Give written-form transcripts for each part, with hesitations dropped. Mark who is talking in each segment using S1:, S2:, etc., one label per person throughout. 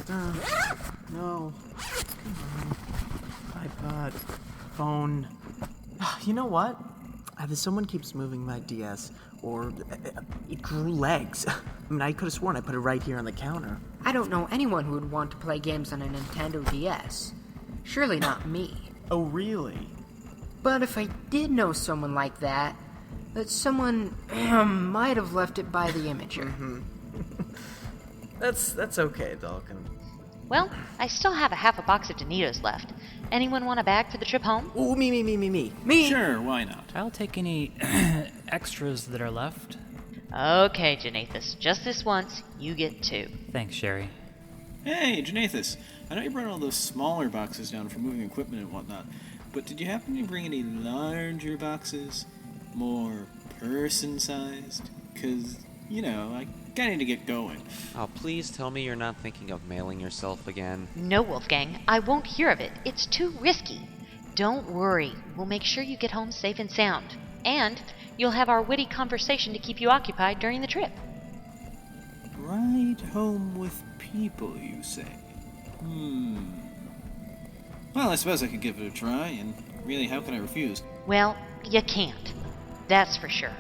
S1: No. Come on. iPod. Phone. You know what? Either someone keeps moving my DS, or it grew legs. I mean, I could have sworn I put it right here on the counter.
S2: I don't know anyone who would want to play games on a Nintendo DS. Surely not me.
S1: Oh, really?
S2: But if I did know someone like that someone might have left it by the Imager.
S1: Mm-hmm. That's okay, Dalkin.
S3: Well, I still have a half a box of Donitos left. Anyone want a bag for the trip home?
S1: Ooh, me.
S2: Me?
S4: Sure, why not?
S5: I'll take any extras that are left.
S3: Okay, Janathus, just this once, you get 2.
S5: Thanks, Sherry.
S4: Hey, Janathus, I know you brought all those smaller boxes down for moving equipment and whatnot, but did you happen to bring any larger boxes? More person-sized? 'Cause, I kinda need to get going.
S6: Oh, please tell me you're not thinking of mailing yourself again.
S3: No, Wolfgang, I won't hear of it. It's too risky. Don't worry, we'll make sure you get home safe and sound. And you'll have our witty conversation to keep you occupied during the trip.
S4: Ride home with people, you say? Well, I suppose I could give it a try, and really, how can I refuse?
S3: Well, you can't. That's for sure.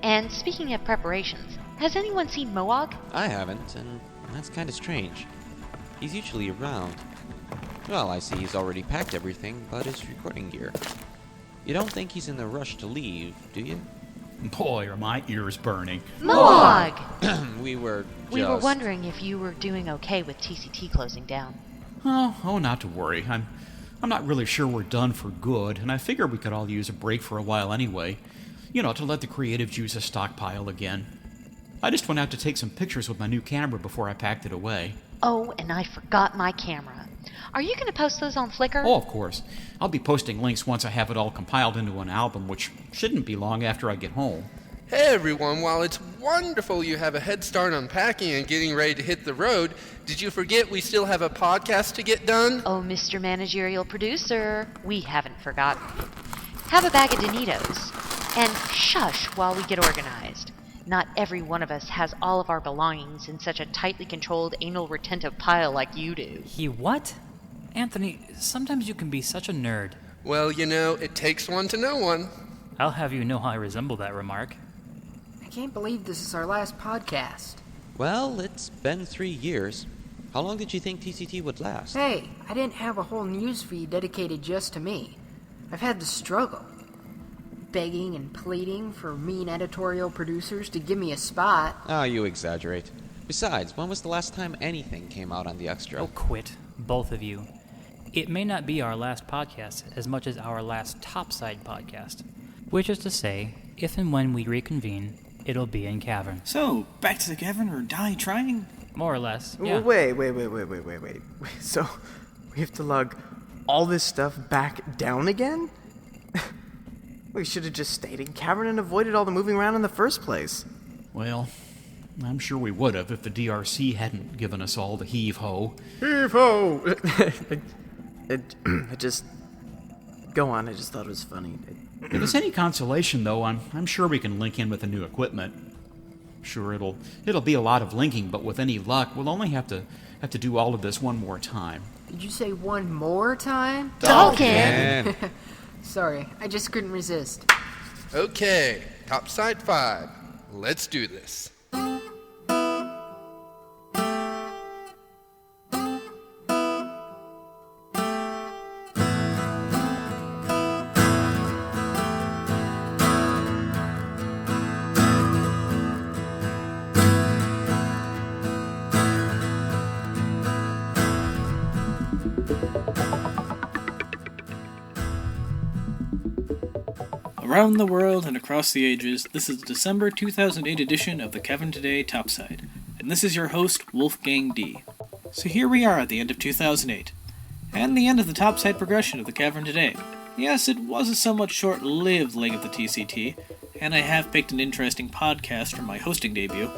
S3: And speaking of preparations, has anyone seen Moog?
S6: I haven't, and that's kind of strange. He's usually around. Well, I see he's already packed everything but his recording gear. You don't think he's in a rush to leave, do you?
S7: Boy, are my ears burning.
S3: Moog!
S6: We were
S3: wondering if you were doing okay with TCT closing down.
S7: Oh, not to worry. I'm not really sure we're done for good, and I figure we could all use a break for a while anyway. To let the creatives use a stockpile again. I just went out to take some pictures with my new camera before I packed it away.
S3: Oh, and I forgot my camera. Are you going to post those on Flickr?
S7: Oh, of course. I'll be posting links once I have it all compiled into an album, which shouldn't be long after I get home.
S8: Hey everyone, while it's wonderful you have a head start on packing and getting ready to hit the road, did you forget we still have a podcast to get done?
S3: Oh, Mr. Managerial Producer, we haven't forgotten. Have a bag of Donitos. And shush while we get organized. Not every one of us has all of our belongings in such a tightly controlled anal retentive pile like you do.
S5: He what? Anthony, sometimes you can be such a nerd.
S8: Well, it takes one to know one.
S5: I'll have you know how I resemble that remark.
S2: I can't believe this is our last podcast.
S6: Well, it's been 3 years. How long did you think TCT would last?
S2: Hey, I didn't have a whole news feed dedicated just to me. I've had to struggle. Begging and pleading for mean editorial producers to give me a spot.
S6: Oh, you exaggerate. Besides, when was the last time anything came out on the Extra?
S5: Oh, quit. Both of you. It may not be our last podcast as much as our last Topside podcast. Which is to say, if and when we reconvene, it'll be in Cavern.
S4: So, back to the cavern or die trying?
S5: More or less, yeah.
S1: Wait. So, we have to lug all this stuff back down again? We should have just stayed in Cavern and avoided all the moving around in the first place.
S7: Well, I'm sure we would have if the DRC hadn't given us all the heave-ho.
S1: Heave-ho! Go on, I just thought it was funny.
S7: If it's any consolation, though, I'm sure we can link in with the new equipment. Sure, it'll be a lot of linking, but with any luck, we'll only have to do all of this one more time.
S2: Did you say one more time?
S3: Dalkin!
S2: Sorry, I just couldn't resist.
S8: Okay, Topside 5. Let's do this.
S4: Around the world and across the ages, this is the December 2008 edition of the Kevin Today Topside, and this is your host, Wolfgang D. So here we are at the end of 2008, and the end of the Topside progression of the Cavern Today. Yes, it was a somewhat short-lived leg of the TCT, and I have picked an interesting podcast for my hosting debut,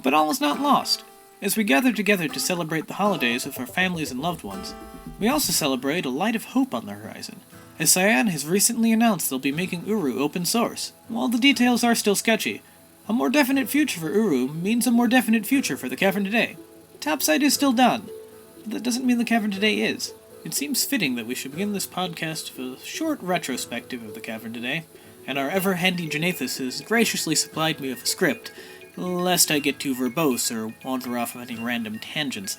S4: but all is not lost. As we gather together to celebrate the holidays with our families and loved ones, we also celebrate a light of hope on the horizon, as Cyan has recently announced they'll be making Uru open source. While the details are still sketchy, a more definite future for Uru means a more definite future for the Cavern Today. Topside is still done, but that doesn't mean the Cavern Today is. It seems fitting that we should begin this podcast with a short retrospective of the Cavern Today, and our ever-handy Janathus has graciously supplied me with a script, lest I get too verbose or wander off on any random tangents.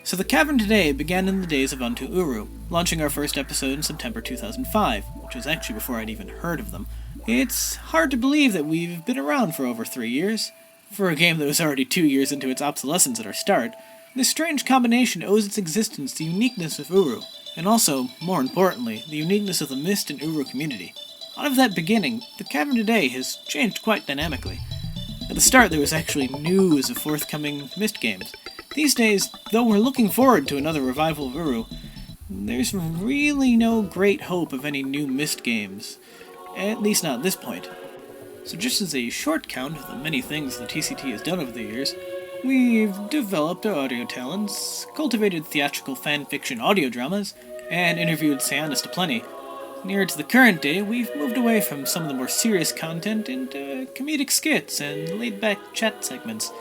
S4: So the Cavern Today began in the days of Unto Uru, launching our first episode in September 2005, which was actually before I'd even heard of them. It's hard to believe that we've been around for over 3 years. For a game that was already 2 years into its obsolescence at our start, this strange combination owes its existence to the uniqueness of Uru, and also, more importantly, the uniqueness of the Myst and Uru community. Out of that beginning, the Cavern Today has changed quite dynamically. At the start, there was actually news of forthcoming Myst games. These days, though we're looking forward to another revival of Uru, there's really no great hope of any new Myst games, at least not at this point. So just as a short count of the many things the TCT has done over the years, we've developed our audio talents, cultivated theatrical fan-fiction audio dramas, and interviewed Sionis aplenty. Near to the current day, we've moved away from some of the more serious content into comedic skits and laid-back chat segments.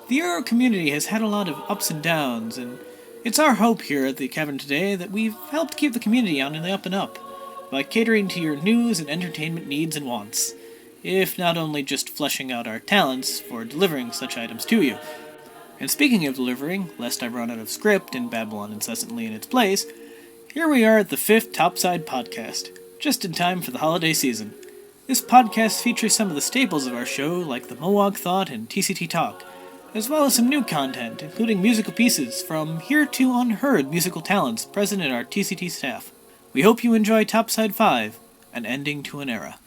S4: The Euro community has had a lot of ups and downs, and it's our hope here at the Cavern Today that we've helped keep the community on the up and up, by catering to your news and entertainment needs and wants, if not only just fleshing out our talents for delivering such items to you. And speaking of delivering, lest I run out of script and babble on incessantly in its place, here we are at the 5th Topside podcast, just in time for the holiday season. This podcast features some of the staples of our show, like the Mohawk Thought and TCT Talk, as well as some new content, including musical pieces from hereto unheard musical talents present in our TCT staff. We hope you enjoy Topside 5, An Ending to an Era.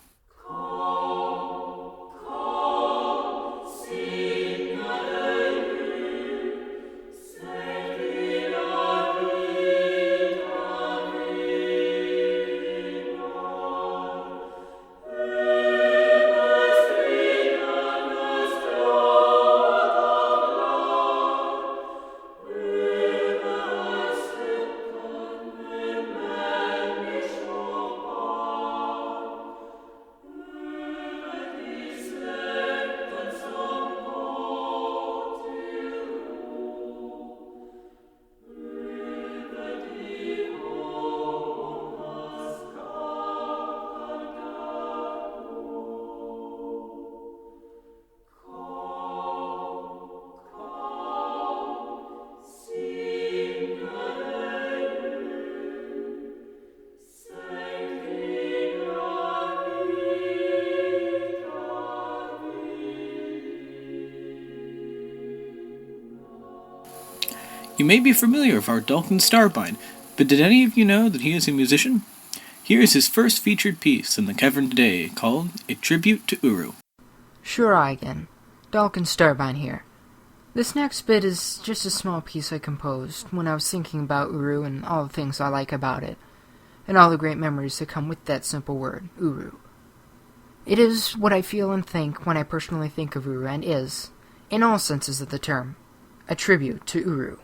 S4: You may be familiar with our Dalton Starbine, but did any of you know that he is a musician? Here is his first featured piece in the Cavern Today, called A Tribute to Uru.
S2: Sure, again. Dalton Starbine here. This next bit is just a small piece I composed when I was thinking about Uru and all the things I like about it, and all the great memories that come with that simple word, Uru. It is what I feel and think when I personally think of Uru, and is, in all senses of the term, a tribute to Uru.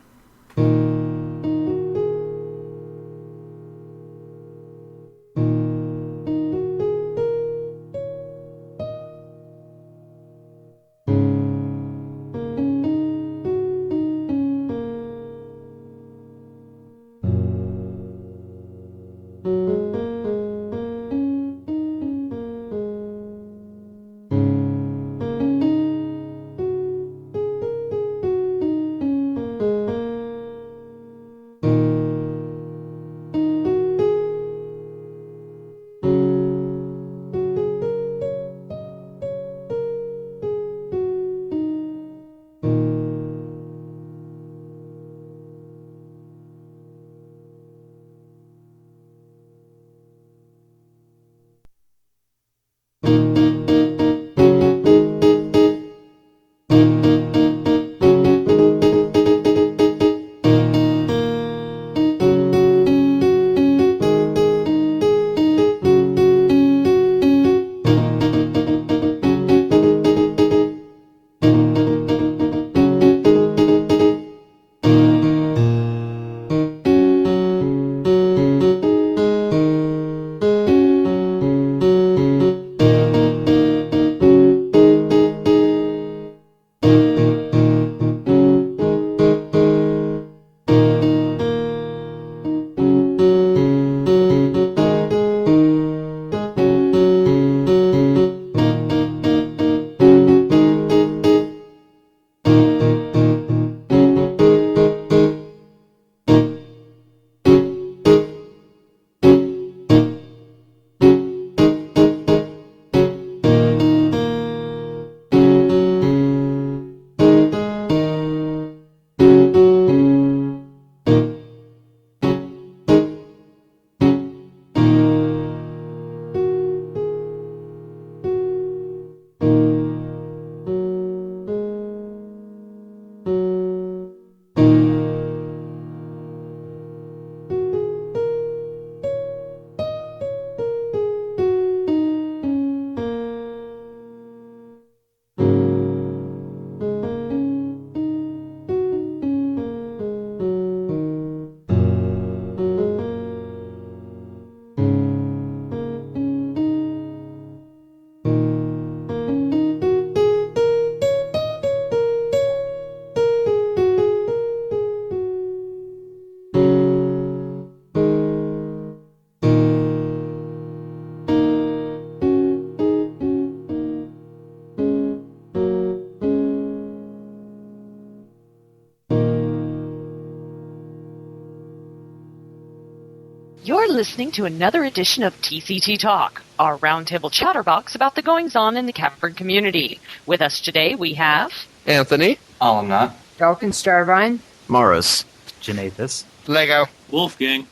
S3: You're listening to another edition of TCT Talk, our roundtable chatterbox about the goings-on in the Cavern community. With us today, we have...
S8: Anthony.
S9: I'm not.
S2: Dalkin Starvine.
S1: Morris.
S9: Janathus.
S8: Lego.
S4: Wolfgang.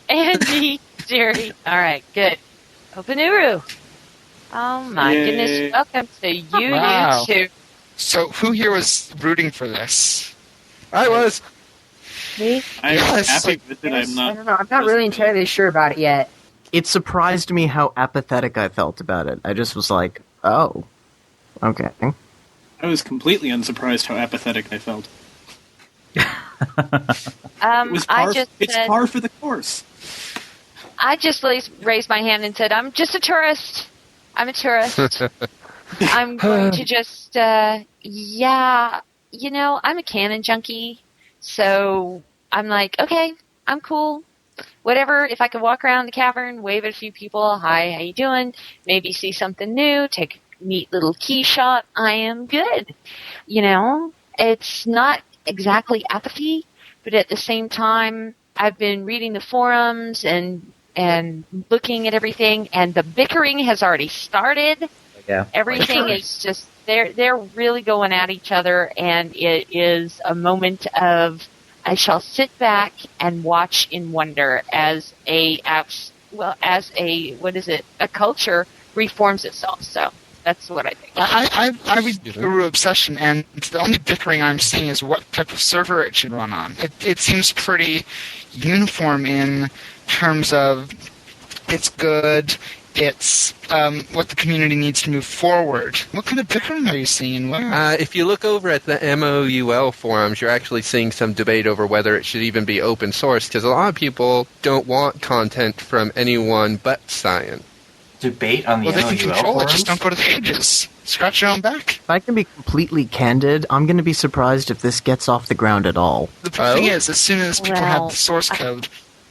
S3: and me, Jerry. All right, good. Open Uru. Oh, my
S4: Yay.
S3: goodness. Welcome to you,
S10: Wow.
S3: you two.
S10: So, who here was rooting for this?
S8: I was.
S2: Me?
S4: I'm
S10: Yes.
S4: happy with it. I'm
S2: I
S4: not.
S2: don't know. I'm not really entirely sure about it yet.
S1: It surprised me how apathetic I felt about it. I just was like, oh, okay.
S4: I was completely unsurprised how apathetic I felt. It was par, it's
S3: said,
S4: par for the course.
S3: I just raised my hand and said, I'm just a tourist. I'm a tourist. I'm going to just, I'm a canon junkie. So I'm like, okay, I'm cool. Whatever, if I could walk around the cavern, wave at a few people, hi, how you doing? Maybe see something new, take a neat little key shot, I am good. It's not exactly apathy, but at the same time, I've been reading the forums and looking at everything, and the bickering has already started.
S9: Yeah.
S3: Everything is just, they're really going at each other, and it is a moment of, I shall sit back and watch in wonder as a culture reforms itself. So that's what I think.
S10: I read Guru Obsession, and the only bickering I'm seeing is what type of server it should run on. It seems pretty uniform in terms of it's good, it's what the community needs to move forward. What kind of bickering are you seeing?
S8: If you look over at the MOUL forums, you're actually seeing some debate over whether it should even be open source, because a lot of people don't want content from anyone but Cyan.
S9: Debate on the
S10: Well, they can
S9: MOUL
S10: control it,
S9: forums?
S10: just don't go to the pages. Scratch your own back.
S1: If I can be completely candid, I'm going to be surprised if this gets off the ground at all.
S10: The thing is, as soon as people have the source code,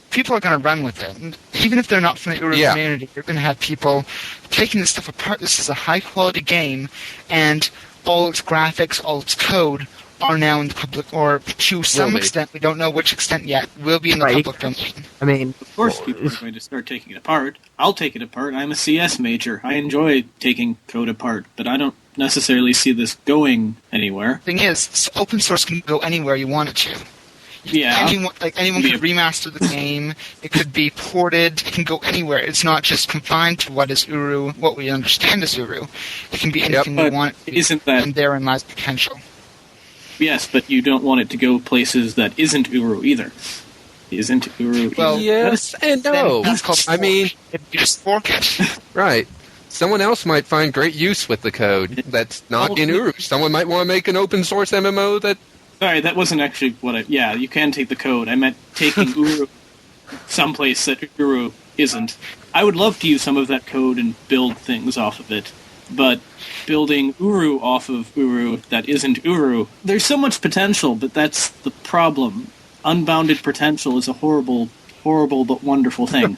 S10: people are going to run with it. And even if they're not from the Uru community, you're going to have people taking this stuff apart. This is a high-quality game, and all its graphics, all its code are now in the public, or to some extent, we don't know which extent yet, will be in the public domain.
S1: I mean,
S4: Of course, people are going to start taking it apart. I'll take it apart. I'm a CS major. I enjoy taking code apart, but I don't necessarily see this going anywhere.
S10: Thing is, open source can go anywhere you want it to.
S4: Yeah.
S10: Anyone can remaster the game. It could be ported. It can go anywhere. It's not just confined to what is Uru, what we understand as Uru. It can be anything we want it to be.
S4: Isn't that...
S10: And therein lies potential.
S4: Yes, but you don't want it to go places that isn't Uru either. Isn't Uru
S10: Well,
S4: either.
S8: Yes and no.
S10: That's called
S8: I mean,
S10: if you just fork it.
S8: right. Someone else might find great use with the code that's not in Uru. Someone might want to make an open source MMO that...
S4: Sorry, that wasn't actually what I... Yeah, you can take the code. I meant taking Uru someplace that Uru isn't. I would love to use some of that code and build things off of it, but building Uru off of Uru that isn't Uru, there's so much potential, but that's the problem. Unbounded potential is a horrible, horrible but wonderful thing.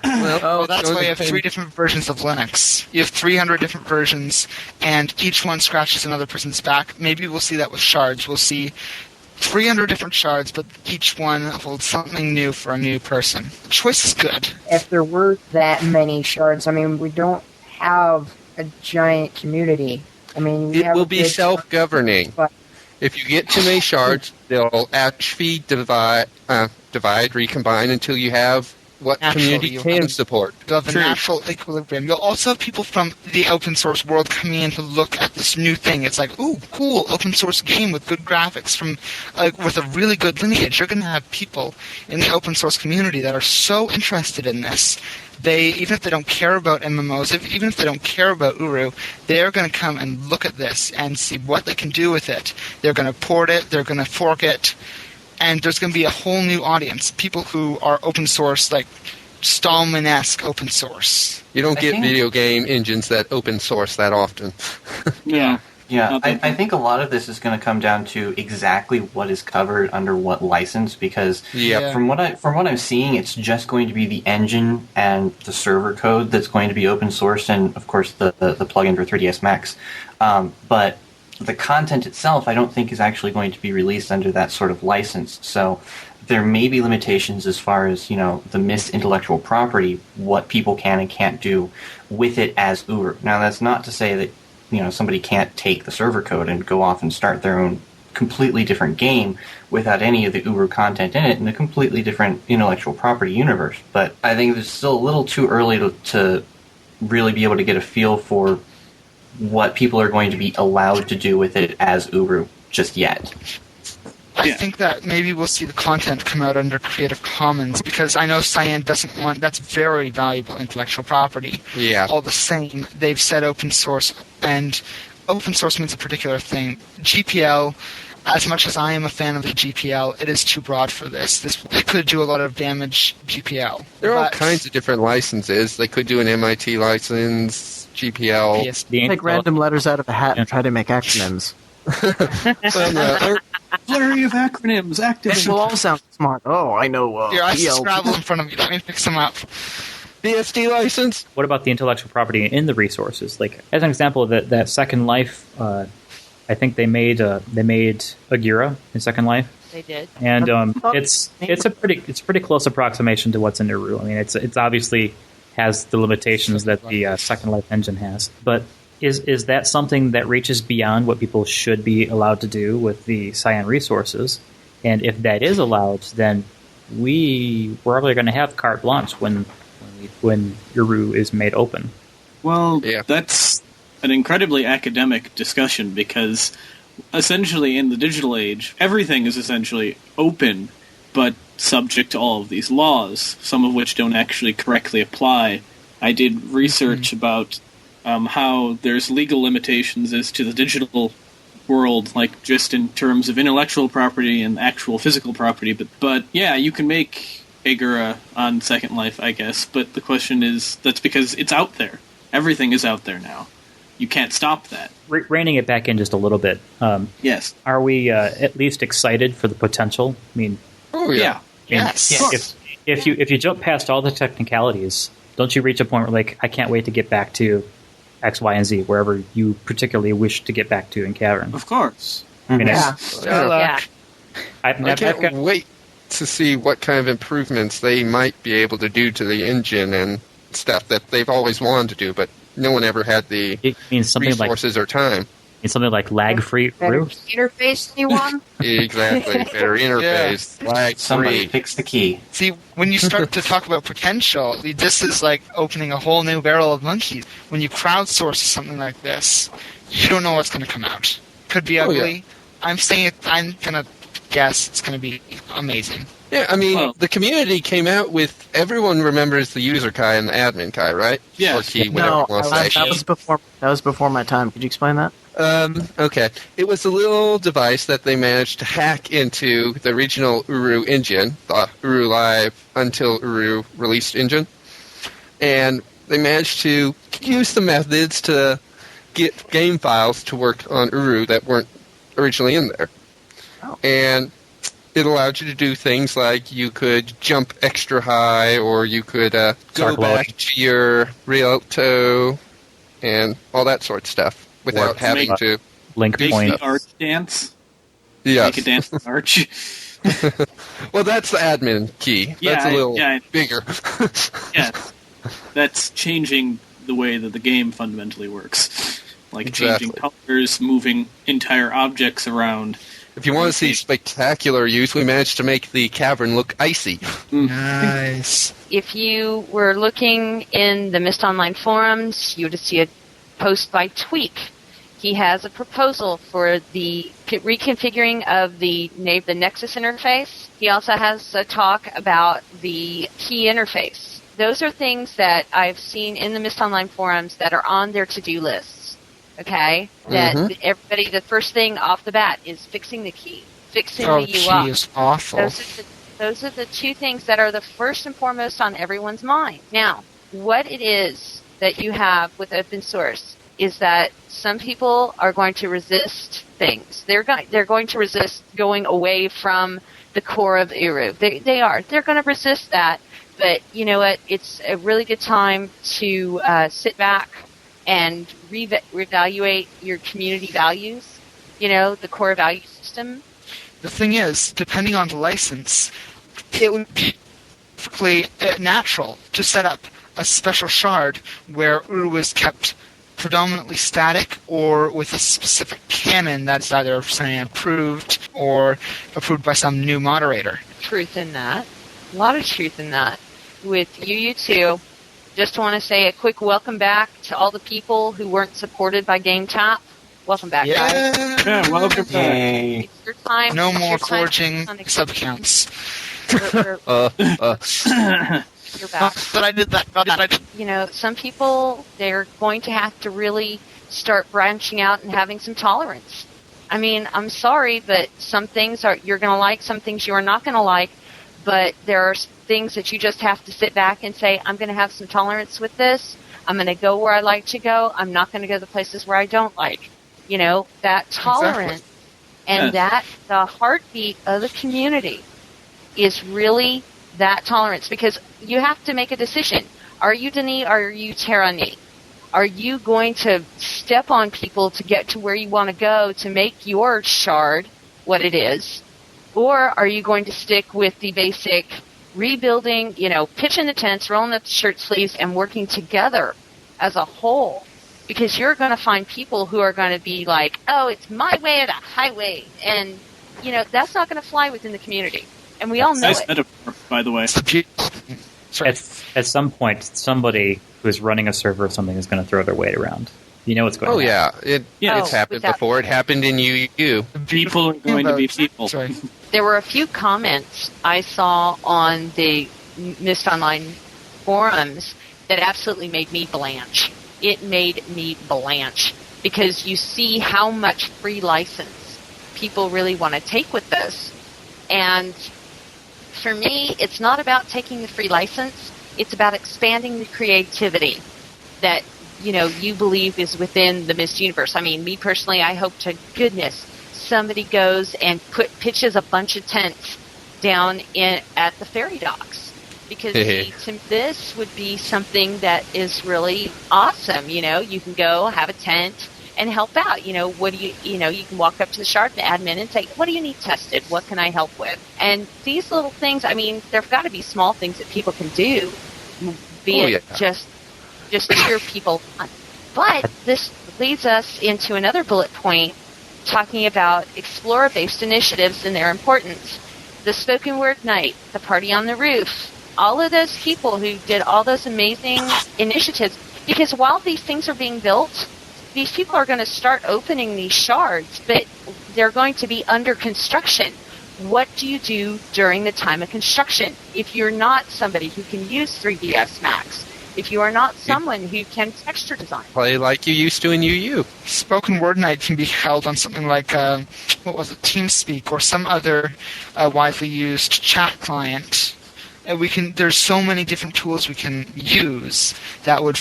S10: Well, that's why you have 3 different versions of Linux. You have 300 different versions, and each one scratches another person's back. Maybe we'll see that with shards. We'll see 300 different shards, but each one holds something new for a new person. The choice is good.
S2: If there were that many shards, I mean, we don't have a giant community. I mean, we
S8: It
S2: have
S8: will
S2: a
S8: be
S2: big
S8: self-governing.
S2: but
S8: If you get too many shards, they'll actually divide, recombine until you have what community
S10: Naturally,
S8: can support.
S10: You'll have a natural equilibrium. You'll also have people from the open source world coming in to look at this new thing. It's like, ooh, cool, open source game with good graphics from, with a really good lineage. You're going to have people in the open source community that are so interested in this. Even if they don't care about MMOs, even if they don't care about Uru, they're going to come and look at this and see what they can do with it. They're going to port it, they're going to fork it, and there's going to be a whole new audience. People who are open source, like Stallman-esque open source.
S8: You don't get video game engines that open source that often.
S4: Yeah.
S9: Yeah, I think a lot of this is going to come down to exactly what is covered under what license, because from what I'm seeing, it's just going to be the engine and the server code that's going to be open sourced, and of course the plugin for 3ds Max. But the content itself, I don't think is actually going to be released under that sort of license. So there may be limitations as far as, the missed intellectual property, what people can and can't do with it as Uru. Now, that's not to say that, somebody can't take the server code and go off and start their own completely different game without any of the Uru content in it in a completely different intellectual property universe. But I think it's still a little too early to really be able to get a feel for what people are going to be allowed to do with it as Uru just yet.
S10: I think that maybe we'll see the content come out under Creative Commons, because I know Cyan doesn't want... That's very valuable intellectual property.
S8: Yeah.
S10: All the same, they've said open source, and open source means a particular thing. GPL, as much as I am a fan of the GPL, it is too broad for this. They could do a lot of damage GPL.
S8: There are all kinds of different licenses. They could do an MIT license, GPL.
S1: Take random letters out of a hat and try to make acronyms.
S4: Flurry of acronyms,
S1: This will all sound smart. Oh, I know.
S10: Here, I have Scrabble in front of me. Let me fix them up.
S8: BSD license?
S5: What about the intellectual property in the resources? Like, as an example, that Second Life, I think they made Agira in Second Life.
S3: They did,
S5: and it's a pretty close approximation to what's in Uru. I mean, it's obviously has the limitations that the Second Life engine has, but is that something that reaches beyond what people should be allowed to do with the Cyan resources? And if that is allowed, then we're probably going to have carte blanche when Uru is made open.
S4: Well, that's an incredibly academic discussion, because essentially in the digital age, everything is essentially open, but subject to all of these laws, some of which don't actually correctly apply. I did research about how there's legal limitations as to the digital world, like just in terms of intellectual property and actual physical property. But yeah, you can make Agora on Second Life, I guess, but the question is, that's because it's out there. Everything is out there now. You can't stop that.
S5: Reining it back in just a little bit.
S4: Yes.
S5: Are we at least excited for the potential? I mean,
S4: yeah.
S10: Yes.
S5: If you jump past all the technicalities, don't you reach a point where, like, I can't wait to get back to X, Y, and Z, wherever you particularly wish to get back to in Cavern?
S4: Of course.
S5: I mean,
S8: I can't wait to see what kind of improvements they might be able to do to the engine and stuff that they've always wanted to do, but no one ever had the resources or time.
S5: Something like lag-free Uru?
S11: Interface, anyone?
S8: Exactly. Better interface. Lag-free.
S9: Somebody fix the key.
S10: See, when you start to talk about potential, this is like opening a whole new barrel of monkeys. When you crowdsource something like this, you don't know what's going to come out. Could be ugly. I'm going to guess it's going to be amazing.
S8: Yeah, I mean, the community came out with... Everyone remembers the user Kai and the admin Kai, right?
S4: Yeah.
S8: Or key, whatever you want to say.
S1: That was before my time. Could you explain that?
S8: Okay. It was a little device that they managed to hack into the original Uru engine, the Uru Live until Uru released engine. And they managed to use the methods to get game files to work on Uru that weren't originally in there.
S1: Oh.
S8: And it allowed you to do things like you could jump extra high, or you could go back to your Rialto and all that sort of stuff without having to
S5: link
S4: make
S5: point
S4: the arch dance.
S8: Yes.
S4: Make a dance with arch.
S8: Well, that's the admin key.
S4: Yeah,
S8: that's a little bigger.
S4: Yeah, that's changing the way that the game fundamentally works. Like changing colors, moving entire objects around.
S8: If you want to see spectacular use, we managed to make the cavern look icy.
S10: Nice.
S11: If you were looking in the Mist Online forums, you would see a post by Tweak. He has a proposal for the reconfiguring of the Nexus interface. He also has a talk about the key interface. Those are things that I've seen in the Mist Online forums that are on their to-do lists. Okay? That everybody, the first thing off the bat is fixing the key. Fixing the UI.
S10: Key is awful.
S11: Those are the two things that are the first and foremost on everyone's mind. Now, what it is that you have with open source is that some people are going to resist things. They're going to resist going away from the core of Uru. They are. They're going to resist that. But you know what? It's a really good time to sit back and reevaluate your community values the core value system.
S10: The thing is, depending on the license, it would be perfectly natural to set up a special shard where Uru is kept predominantly static or with a specific canon that's either, say, approved or approved by some new moderator.
S11: Truth in that. A lot of truth in that. With UU2, just want to say a quick welcome back to all the people who weren't supported by GameTap. Welcome back, guys.
S4: Yeah, welcome back.
S11: It's your time.
S10: No
S11: It's
S10: more
S11: your time
S10: forging
S11: on the-
S10: subcounts.
S11: You're back.
S10: But I did that.
S11: Some people, they're going to have to really start branching out and having some tolerance. I mean, I'm sorry, but some things you're going to like, some things you are not going to like, but there are things that you just have to sit back and say, I'm going to have some tolerance with this. I'm going to go where I like to go. I'm not going to go to the places where I don't like. That tolerance and that the heartbeat of the community is really that tolerance, because you have to make a decision. Are you Denis or are you Tyranny? Are you going to step on people to get to where you want to go to make your shard what it is? Or are you going to stick with the basic rebuilding, pitching the tents, rolling up the shirt sleeves, and working together as a whole? Because you're going to find people who are going to be like, oh, it's my way or the highway. And, that's not going to fly within the community. And we all know
S4: nice
S11: it.
S4: metaphor, by the way.
S5: At some point, somebody who's running a server or something is going to throw their weight around. You know what's going to happen.
S8: It's happened before. It happened in UU.
S4: People are going to be people.
S10: Sorry.
S11: There were a few comments I saw on the Mist Online forums that absolutely made me blanch. It made me blanch because you see how much free license people really want to take with this. And for me, it's not about taking the free license. It's about expanding the creativity that, you believe is within the Mist universe. I mean, me personally, I hope to goodness somebody goes and pitches a bunch of tents down at the ferry docks. Because this would be something that is really awesome. You can go have a tent and help out. What do you can walk up to the shard admin and say, what do you need tested? What can I help with? And these little things, I mean, there've got to be small things that people can do, be it just cheer people on. But this leads us into another bullet point talking about Explorer-based initiatives and their importance. The spoken word night, the party on the roof, all of those people who did all those amazing initiatives. Because while these things are being built, these people are going to start opening these shards, but they're going to be under construction. What do you do during the time of construction? If you're not somebody who can use 3ds Max, if you are not someone who can texture design.
S8: Play like you used to in UU.
S10: Spoken word night can be held on something like, TeamSpeak or some other widely used chat client. And there's so many different tools we can use that would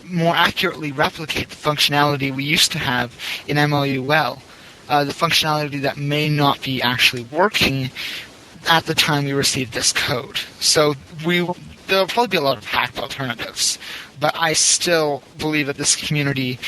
S10: more accurately replicate the functionality we used to have in MLUL. The functionality that may not be actually working at the time we received this code. So there'll probably be a lot of hacked alternatives, but I still believe that this community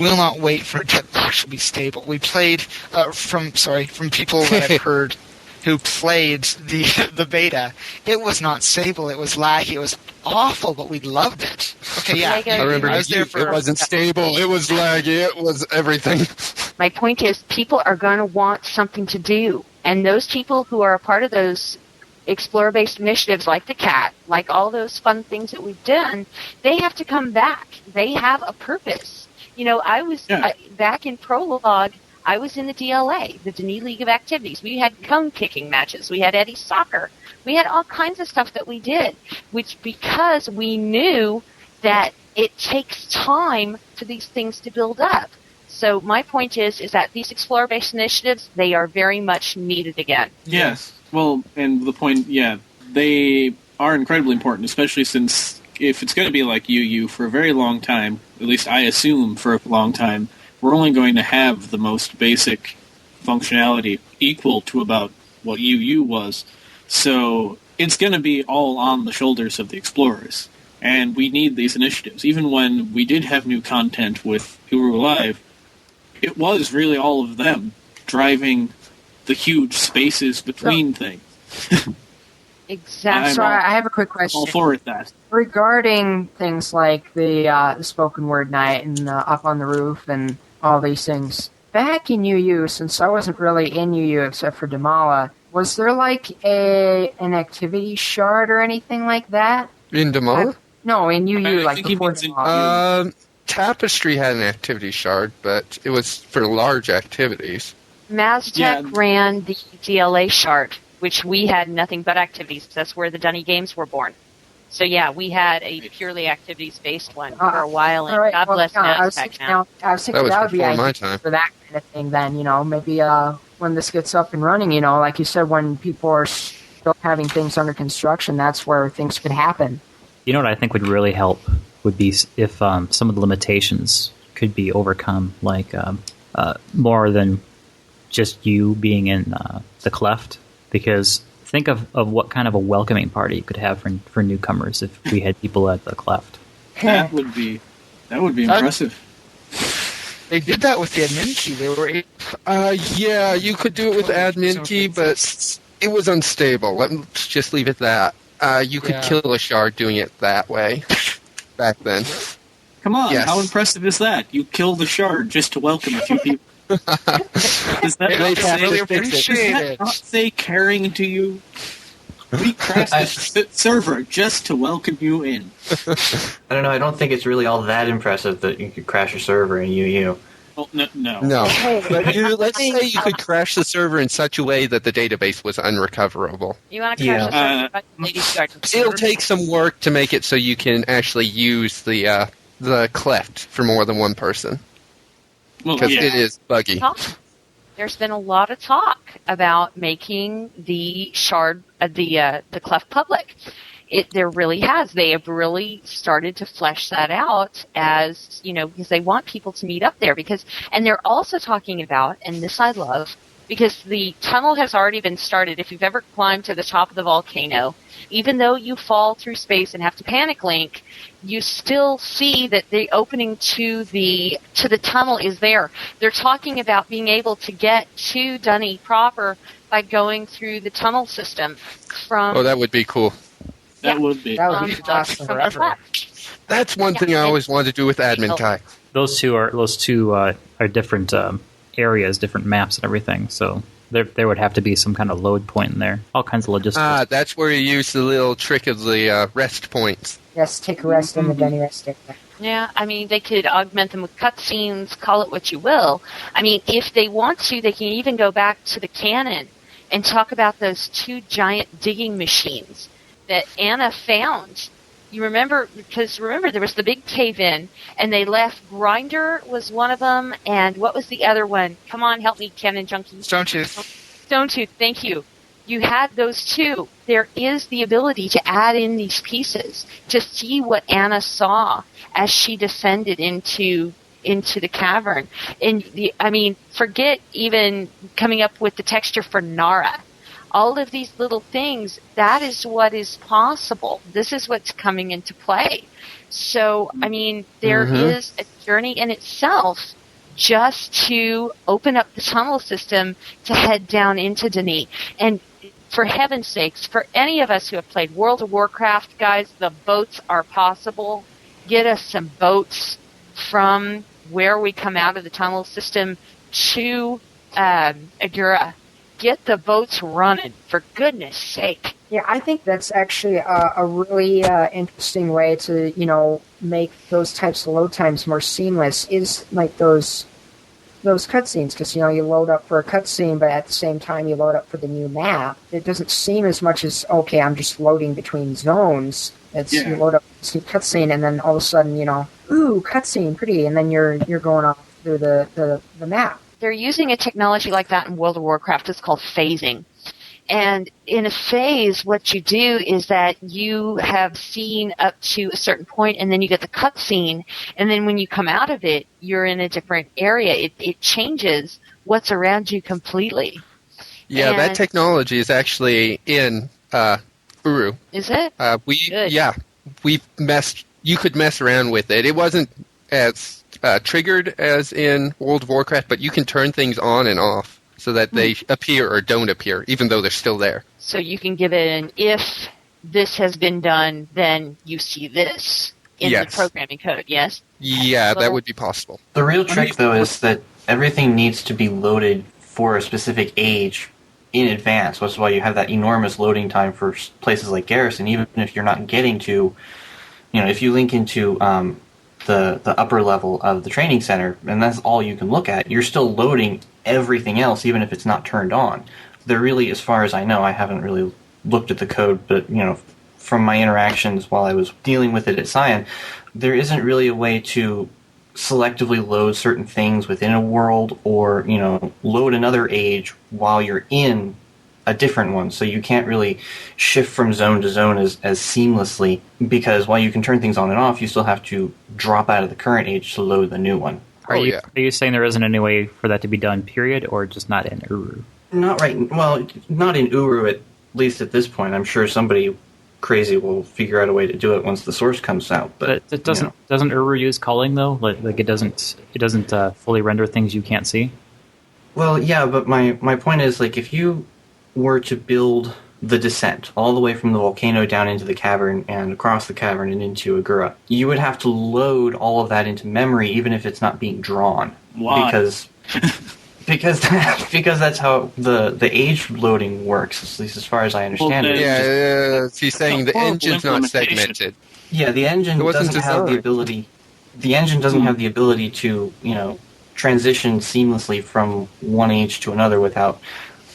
S10: will not wait for it to actually be stable. We played from people that I've heard who played the beta. It was not stable. It was laggy. It was awful, but we loved it. Okay, yeah.
S8: I remember it wasn't stable. It was laggy. It was everything.
S11: My point is, people are going to want something to do. And those people who are a part of those Explorer-based initiatives like the CAT, like all those fun things that we've done, they have to come back. They have a purpose. I was back in Prologue, I was in the DLA, the Denis League of Activities. We had cone kicking matches. We had Eddie Soccer. We had all kinds of stuff that we did, which because we knew that it takes time for these things to build up. So my point is that these Explorer-based initiatives, they are very much needed again.
S4: Yes. Well, and the point, they are incredibly important, especially since if it's going to be like UU for a very long time, at least I assume for a long time, we're only going to have the most basic functionality equal to about what UU was. So it's going to be all on the shoulders of the explorers. And we need these initiatives. Even when we did have new content with Uru Live, it was really all of them driving the huge spaces between things.
S11: Exactly.
S2: So I have a quick question.
S4: All for it, that.
S2: Regarding things like the spoken word night and up on the roof and all these things, back in UU, since I wasn't really in UU except for Damala, was there like an activity shard or anything like that?
S8: In Damala?
S2: No, in UU,
S4: I
S2: like
S4: think he
S2: before
S4: means in
S2: Damala.
S8: Tapestry had an activity shard, but it was for large activities.
S11: Maztec ran the DLA shard, which we had nothing but activities. That's where the Dunny Games were born. So yeah, we had a purely activities-based one for a while, and
S2: All right,
S11: God
S2: well,
S11: bless
S2: I was
S11: Maztec
S2: thinking
S11: now.
S2: I was thinking
S8: That was
S2: that would be
S8: before my
S2: ideal
S8: time.
S2: for that kind of thing. Then maybe when this gets up and running, like you said, when people are still having things under construction, that's where things could happen.
S5: You know what I think would really help would be if some of the limitations could be overcome, like more than just you being in the cleft. Because think of what kind of a welcoming party you could have for newcomers if we had people at the cleft.
S4: That would be impressive.
S10: They did that with the admin key. They were
S8: Yeah, you could do it with admin key, but it was unstable. Let's just leave it that. You could kill a shard doing it that way back then.
S4: Come on,
S8: Yes.
S4: how impressive is that? You killed the shard just to welcome a few people. Does that
S10: They
S4: not say,
S10: really
S4: does
S10: appreciate
S4: that
S10: it.
S4: not say caring to you? We crashed the server just to welcome you in.
S9: I don't know. I don't think it's really all that impressive that you could crash a server in UU.
S4: Oh, no.
S8: No. But let's say you could crash the server in such a way that the database was unrecoverable.
S11: You want to crash the server? Ladies Garden.
S8: It'll take some work to make it so you can actually use the cleft for more than one person.
S4: Well,
S8: Because
S4: yeah.
S8: it is buggy.
S11: There's been a lot of talk about making the shard, the cleft public. There really has. They have really started to flesh that out as, because they want people to meet up there and they're also talking about, and this I love, because the tunnel has already been started. If you've ever climbed to the top of the volcano, even though you fall through space and have to panic link, you still see that the opening to the tunnel is there. They're talking about being able to get to Dunny proper by going through the tunnel system from.
S8: Oh, that would be cool.
S4: That would be.
S2: That would be awesome.
S11: from the left.
S8: That's one thing I always wanted to do with admin Kai.
S5: Those two are different areas, different maps, and everything. So there would have to be some kind of load point in there. All kinds of logistics.
S8: That's where you use the little trick of the rest points.
S2: Yes, take a rest in the Dunny rest area.
S11: Yeah, I mean, they could augment them with cutscenes, call it what you will. I mean, if they want to, they can even go back to the canon and talk about those two giant digging machines that Anna found. You remember, because there was the big cave-in, and they left Grinder was one of them, and what was the other one? Come on, help me, Canon Junkie. Stonetooth, thank you. You had those two. There is the ability to add in these pieces to see what Anna saw as she descended into the cavern. And forget even coming up with the texture for Nara. All of these little things, that is what is possible. This is what's coming into play. So, there is a journey in itself just to open up the tunnel system to head down into Denis. And for heaven's sakes, for any of us who have played World of Warcraft, guys, the boats are possible. Get us some boats from where we come out of the tunnel system to Agura. Get the boats running, for goodness sake.
S2: Yeah, I think that's actually a really interesting way to, make those types of load times more seamless, is like those cutscenes, because, you load up for a cutscene, but at the same time you load up for the new map. It doesn't seem as much as, okay, I'm just loading between zones. You load up this new cutscene, and then all of a sudden, ooh, cutscene, pretty, and then you're going off through the map.
S11: They're using a technology like that in World of Warcraft. It's called phasing. And in a phase, what you do is that you have seen up to a certain point, and then you get the cutscene, and then when you come out of it, you're in a different area. It changes what's around you completely.
S8: Yeah, that technology is actually in Uru.
S11: Is it?
S8: You could mess around with it. It wasn't as triggered as in World of Warcraft, but you can turn things on and off so that they appear or don't appear, even though they're still there.
S11: So you can give it an if this has been done, then you see this in the programming code, yes?
S8: Yeah, that would be possible.
S9: The real trick, though, is that everything needs to be loaded for a specific age in advance, which is why you have that enormous loading time for places like Garrison, even if you're not getting to, if you link into the upper level of the training center, and that's all you can look at, you're still loading everything else, even if it's not turned on. There really, as far as I know, I haven't really looked at the code, but, from my interactions while I was dealing with it at Cyan, there isn't really a way to selectively load certain things within a world or, load another age while you're in a different one. So you can't really shift from zone to zone as seamlessly, because while you can turn things on and off, you still have to drop out of the current age to load the new one.
S5: Are you saying there isn't any way for that to be done, period, or just not in Uru?
S9: Not right. Well, not in Uru, at least at this point. I'm sure somebody crazy will figure out a way to do it once the source comes out. But
S5: it doesn't Uru use culling though? Like it doesn't fully render things you can't see?
S9: Well, yeah, but my point is, like, if you were to build the descent all the way from the volcano down into the cavern and across the cavern and into Agura, you would have to load all of that into memory, even if it's not being drawn.
S4: Why?
S9: Because that's how the age loading works, at least as far as I understand it.
S8: Yeah, he's saying the engine's not segmented.
S9: Yeah, the engine doesn't have the ability. The engine doesn't have the ability to, transition seamlessly from one age to another without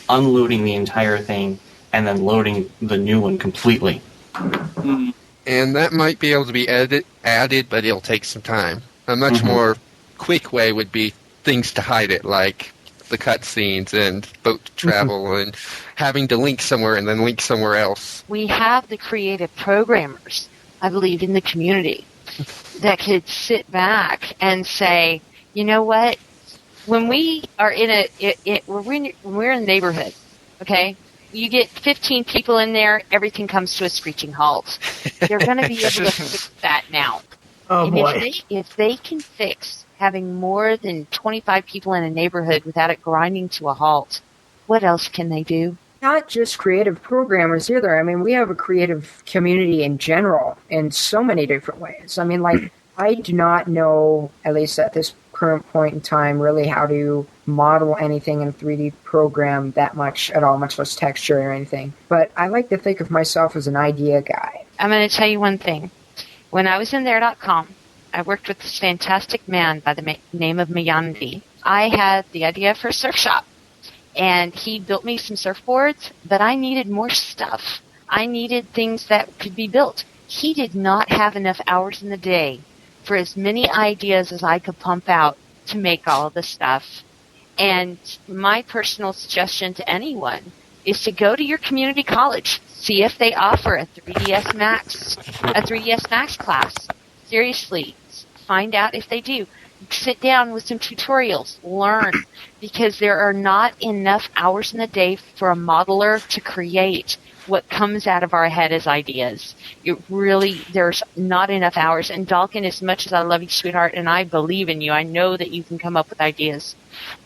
S9: unloading the entire thing and then loading the new one completely.
S8: And that might be able to be added, but it'll take some time. A much more quick way would be things to hide it, like the cutscenes and boat travel and having to link somewhere and then link somewhere else.
S11: We have the creative programmers, I believe, in the community that could sit back and say, you know what? When we are when we're in a neighborhood, okay, you get 15 people in there, everything comes to a screeching halt. They're going to be able to fix that now.
S2: Oh,
S11: and
S2: boy.
S11: If they can fix having more than 25 people in a neighborhood without it grinding to a halt, what else can they do?
S2: Not just creative programmers either. I mean, we have a creative community in general in so many different ways. I mean, like, I do not know, at least at this current point in time, really how to model anything in a 3D program that much at all, much less texture or anything. But I like to think of myself as an idea guy.
S11: I'm going to tell you one thing. When I was in there.com, I worked with this fantastic man by the name of Mayandi. I had the idea for a surf shop, and he built me some surfboards, but I needed more stuff. I needed things that could be built. He did not have enough hours in the day for as many ideas as I could pump out to make all of the stuff. And my personal suggestion to anyone is to go to your community college, see if they offer a 3ds Max class. Seriously, find out if they do. Sit down with some tutorials, learn, because there are not enough hours in the day for a modeler to create what comes out of our head as ideas. There's not enough hours. And Dalkin, as much as I love you, sweetheart, and I believe in you, I know that you can come up with ideas.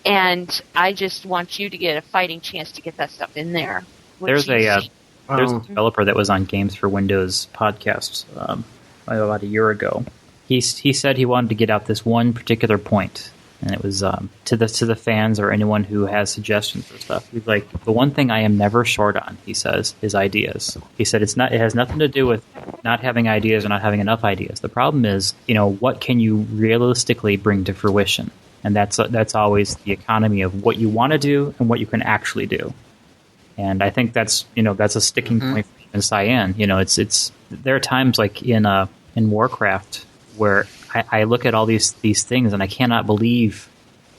S11: And I just want you to get a fighting chance to get that stuff in there.
S5: There's a developer that was on Games for Windows podcast about a year ago. He said he wanted to get out this one particular point, and it was to the fans or anyone who has suggestions for stuff. He's like, the one thing I am never short on, he says, is ideas. He said it has nothing to do with not having ideas or not having enough ideas. The problem is, what can you realistically bring to fruition? And that's always the economy of what you want to do and what you can actually do. And I think that's a sticking point in Cyan. It's there are times like in Warcraft where I look at all these things and I cannot believe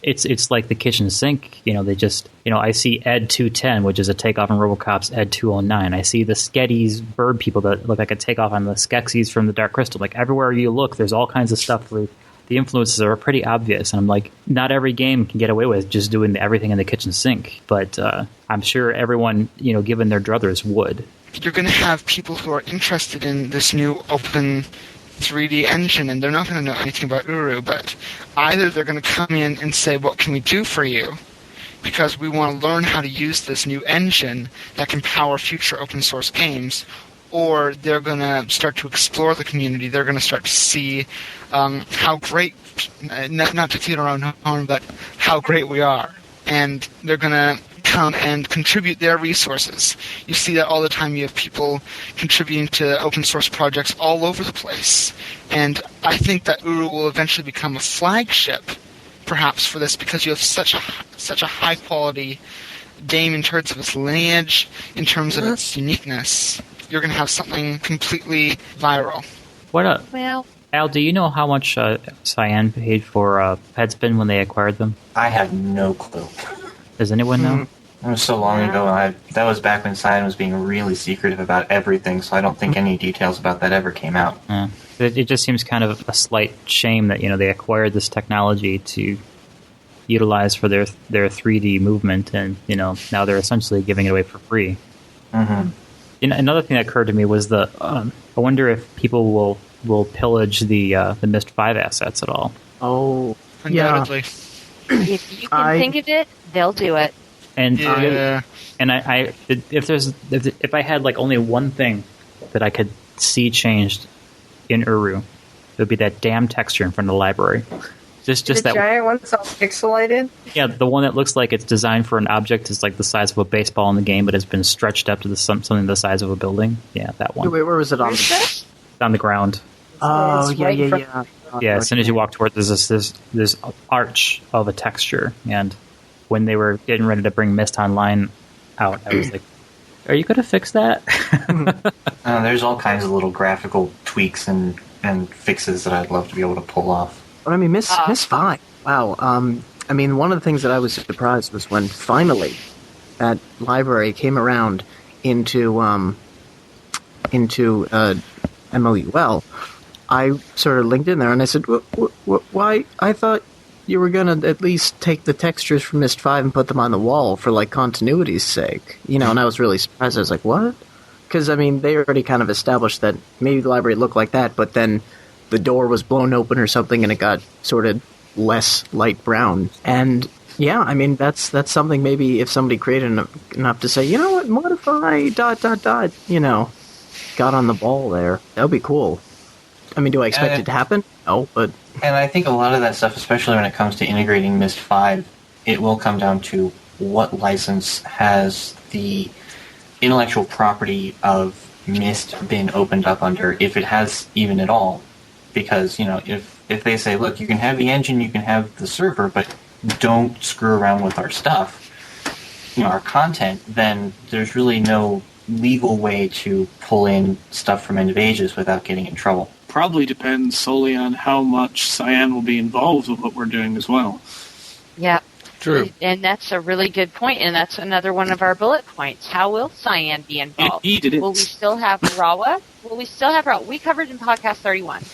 S5: it's like the kitchen sink. They just I see Ed 210, which is a takeoff on RoboCop's Ed 209. I see the Skeksis bird people that look like a takeoff on the Skeksis from the Dark Crystal. Like everywhere you look, there's all kinds of stuff where the influences are pretty obvious. And I'm like, not every game can get away with just doing everything in the kitchen sink. But I'm sure everyone, given their druthers, would.
S10: You're going to have people who are interested in this new open 3D engine, and they're not going to know anything about Uru, but either they're going to come in and say, what can we do for you? Because we want to learn how to use this new engine that can power future open source games, or they're going to start to explore the community. They're going to start to see how great, not to toot our own horn, but how great we are. And they're going to come and contribute their resources. You see that all the time. You have people contributing to open source projects all over the place. And I think that Uru will eventually become a flagship, perhaps, for this, because you have such a high quality game in terms of its lineage, in terms of its uniqueness. You're going to have something completely viral.
S3: Well,
S5: Al, do you know how much Cyan paid for Headspin when they acquired them?
S9: I have no clue.
S5: Does anyone know?
S9: It was so long ago. That was back when Cyan was being really secretive about everything, so I don't think any details about that ever came out.
S5: It just seems kind of a slight shame that they acquired this technology to utilize for their 3D movement, and now they're essentially giving it away for free.
S9: Mm-hmm.
S5: Another thing that occurred to me was I wonder if people will pillage the Myst 5 assets at all.
S1: Oh,
S10: Undoubtedly.
S11: If you can think of it, they'll do it.
S5: And
S10: Yeah.
S5: if I had like only one thing that I could see changed in Uru, it would be that damn texture in front of the library. Just
S12: the
S5: that
S12: giant one that's all pixelated?
S5: Yeah, the one that looks like it's designed for an object is like the size of a baseball in the game, but has been stretched up to something the size of a building. Yeah, that one.
S1: Wait, where was it on?
S5: It's on the ground.
S1: Oh,
S12: It's
S1: yeah,
S12: right
S1: yeah,
S12: from-
S1: yeah.
S5: Yeah, as soon as you walk toward it, there's this arch of a texture, and when they were getting ready to bring Myst Online out, I was like, "Are you going to fix that?"
S9: There's all kinds of little graphical tweaks and fixes that I'd love to be able to pull off.
S1: But I mean, Miss 5. Wow. I mean, one of the things that I was surprised was when finally that library came around into MOUL. I sort of linked in there and I said, "Why? I thought you were gonna at least take the textures from Myst 5 and put them on the wall for like continuity's sake." And I was really surprised. I was like, "What?" Because I mean, they already kind of established that maybe the library looked like that, but then the door was blown open or something, and it got sort of less light brown. And yeah, I mean, that's something maybe if somebody created enough to say, you know what, modify ... got on the ball there. That would be cool. I mean, do I expect it to happen? No, but...
S9: And I think a lot of that stuff, especially when it comes to integrating Myst 5, it will come down to what license has the intellectual property of Myst been opened up under, if it has even at all. Because, if they say, look, you can have the engine, you can have the server, but don't screw around with our stuff, our content, then there's really no legal way to pull in stuff from End of Ages without getting in trouble.
S4: Probably depends solely on how much Cyan will be involved with what we're doing as well.
S11: Yeah.
S8: True.
S11: And that's a really good point, and that's another one of our bullet points. How will Cyan be involved? Will we still have Rawa? We covered in podcast 31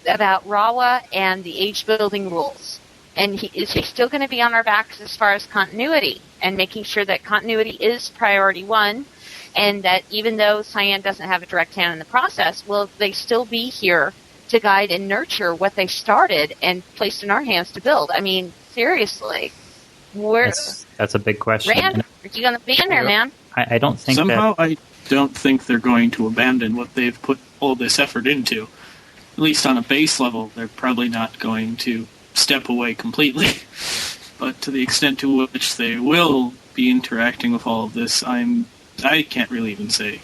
S11: about Rawa and the age building rules. And is he still going to be on our backs as far as continuity and making sure that continuity is priority one, and that even though Cyan doesn't have a direct hand in the process, will they still be here to guide and nurture what they started and placed in our hands to build? I mean, seriously.
S5: That's a big question.
S11: Rand, are you going to be in there, man?
S5: I don't think
S4: I don't think they're going to abandon what they've put all this effort into. At least on a base level, they're probably not going to step away completely. But to the extent to which they will be interacting with all of this, I can't really even say.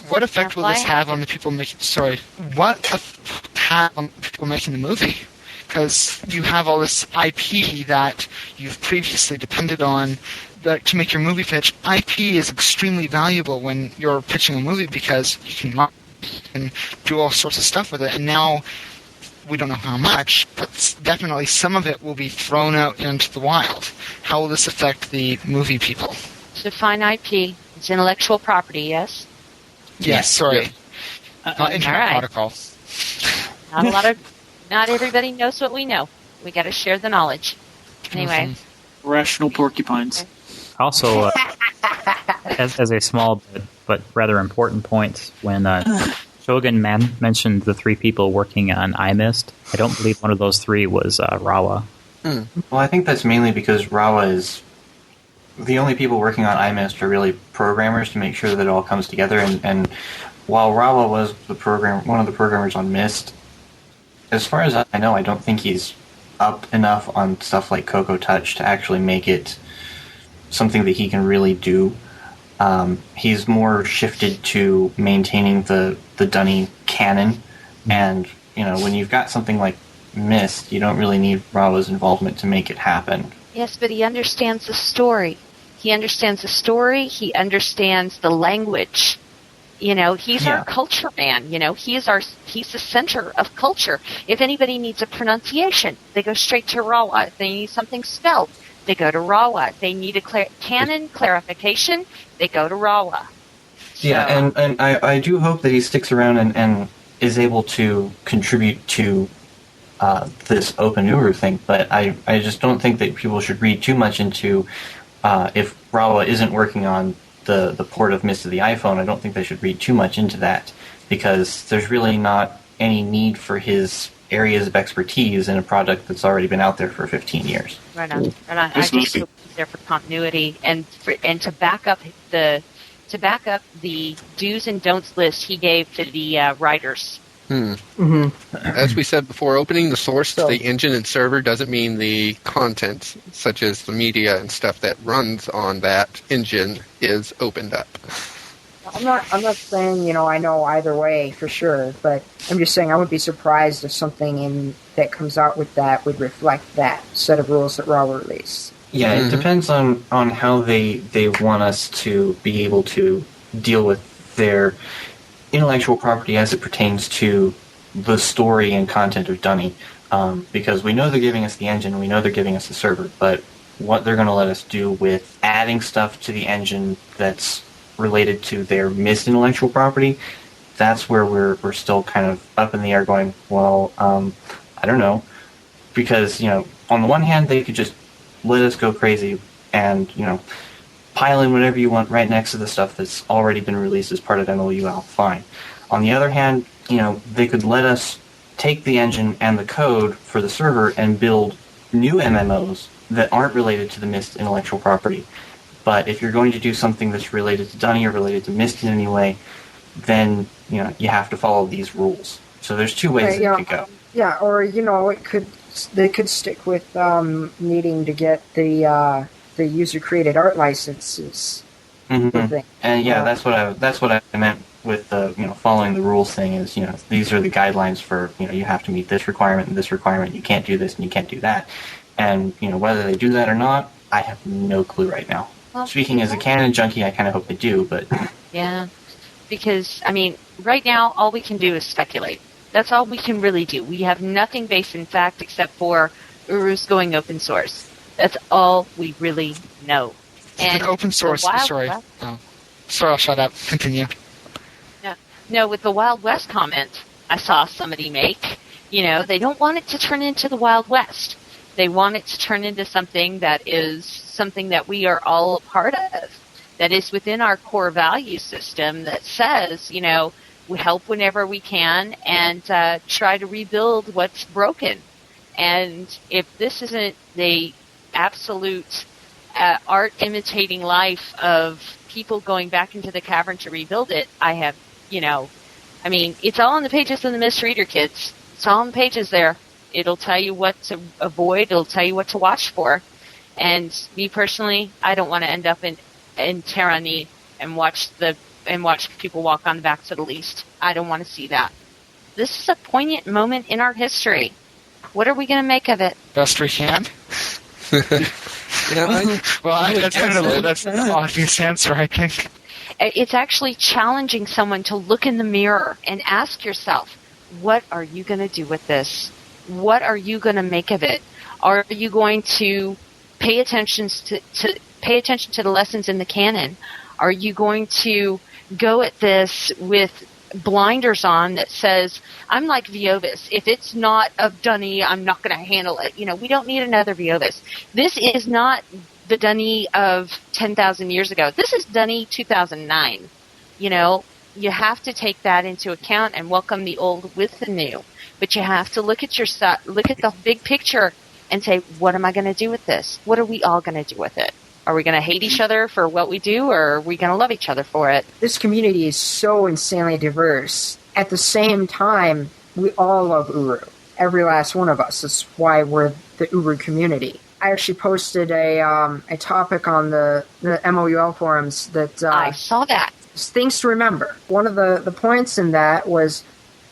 S10: What effect will this have on the people making... Sorry. What effect have on the people making the movie? Because you have all this IP that you've previously depended on to make your movie pitch. IP is extremely valuable when you're pitching a movie because you can do all sorts of stuff with it. And now, we don't know how much, but definitely some of it will be thrown out into the wild. How will this affect the movie people?
S11: Define IP. It's intellectual property, yes?
S10: Yes, sorry. Not internet protocol.
S11: Not everybody knows what we know. We got to share the knowledge. Anyway.
S4: Rational porcupines.
S5: Also, as a small but rather important point, when Shogun mentioned the 3 people working on iMist. I don't believe one of those 3 was Rawa.
S9: Well, I think that's mainly because Rawa is the only people working on iMist are really programmers to make sure that it all comes together. And while Rawa was one of the programmers on Mist, as far as I know, I don't think he's up enough on stuff like Cocoa Touch to actually make it something that he can really do. He's more shifted to maintaining the Dunny canon, and when you've got something like Mist, you don't really need Rawa's involvement to make it happen.
S11: Yes, but he understands the story. He understands the story. He understands the language. He's our culture man. He's the center of culture. If anybody needs a pronunciation, they go straight to Rawa. If they need something spelled, they go to Rawa. If they need a canon clarification, they go to Rawa.
S9: Yeah, and I do hope that he sticks around and is able to contribute to this Open Uru thing, but I just don't think that people should read too much into if Rawa isn't working on the port of Mist to the iPhone. I don't think they should read too much into that, because there's really not any need for his areas of expertise in a product that's already been out there for 15 years.
S11: Right on. I just hope he's there for continuity and to back up the do's and don'ts list he gave to the writers.
S8: As we said before, opening the source to the engine and server doesn't mean the content, such as the media and stuff that runs on that engine, is opened up.
S2: I'm not saying, I know either way for sure, but I'm just saying I would be surprised if something that comes out with that would reflect that set of rules that Raw released.
S9: Yeah, it depends on how they want us to be able to deal with their intellectual property as it pertains to the story and content of Dunny. Because we know they're giving us the engine, we know they're giving us the server, but what they're going to let us do with adding stuff to the engine that's related to their Mist intellectual property, that's where we're still kind of up in the air going, well, I don't know. Because, on the one hand, they could just let us go crazy and, pile in whatever you want right next to the stuff that's already been released as part of MLUL, fine. On the other hand, they could let us take the engine and the code for the server and build new MMOs that aren't related to the Mist intellectual property. But if you're going to do something that's related to Dunny or related to Mist in any way, then, you have to follow these rules. So there's 2 ways it could go.
S2: Yeah, or, they could stick with needing to get the user-created art licenses.
S9: Mm-hmm. And yeah, that's what I meant with the following the rules thing. Is these are the guidelines for you have to meet this requirement and this requirement. You can't do this and you can't do that. And whether they do that or not, I have no clue right now. Well, speaking as a canon junkie, I kind of hope they do, but
S11: yeah, because right now all we can do is speculate. That's all we can really do. We have nothing based in fact except for Uru's going open source. That's all we really know.
S10: And open source. Sorry, I'll shut up. Continue.
S11: No, with the Wild West comment I saw somebody make, they don't want it to turn into the Wild West. They want it to turn into something that is something that we are all a part of, that is within our core value system, that says, we help whenever we can and try to rebuild what's broken. And if this isn't the absolute art imitating life of people going back into the cavern to rebuild it, I have, it's all on the pages of the Mist Reader, kids. It's all on the pages there. It'll tell you what to avoid. It'll tell you what to watch for. And me personally, I don't want to end up in Terrani and watch people walk on the backs of the least. I don't want to see that. This is a poignant moment in our history. What are we going to make of it?
S10: Best we can. That's an obvious answer, I think.
S11: It's actually challenging someone to look in the mirror and ask yourself, what are you going to do with this? What are you going to make of it? Are you going to pay attention to the lessons in the canon? Are you going to go at this with blinders on that says, I'm like Viovis. If it's not of Dunny, I'm not going to handle it. We don't need another Viovis. This is not the Dunny of 10,000 years ago. This is Dunny 2009. you have to take that into account and welcome the old with the new. But you have to look at look at the big picture and say, what am I going to do with this? What are we all going to do with it? Are we going to hate each other for what we do, or are we going to love each other for it?
S2: This community is so insanely diverse. At the same time, we all love Uru. Every last one of us. That's why we're the Uru community. I actually posted a topic on the MOUL forums that...
S11: I saw that.
S2: Things to remember. One of the points in that was,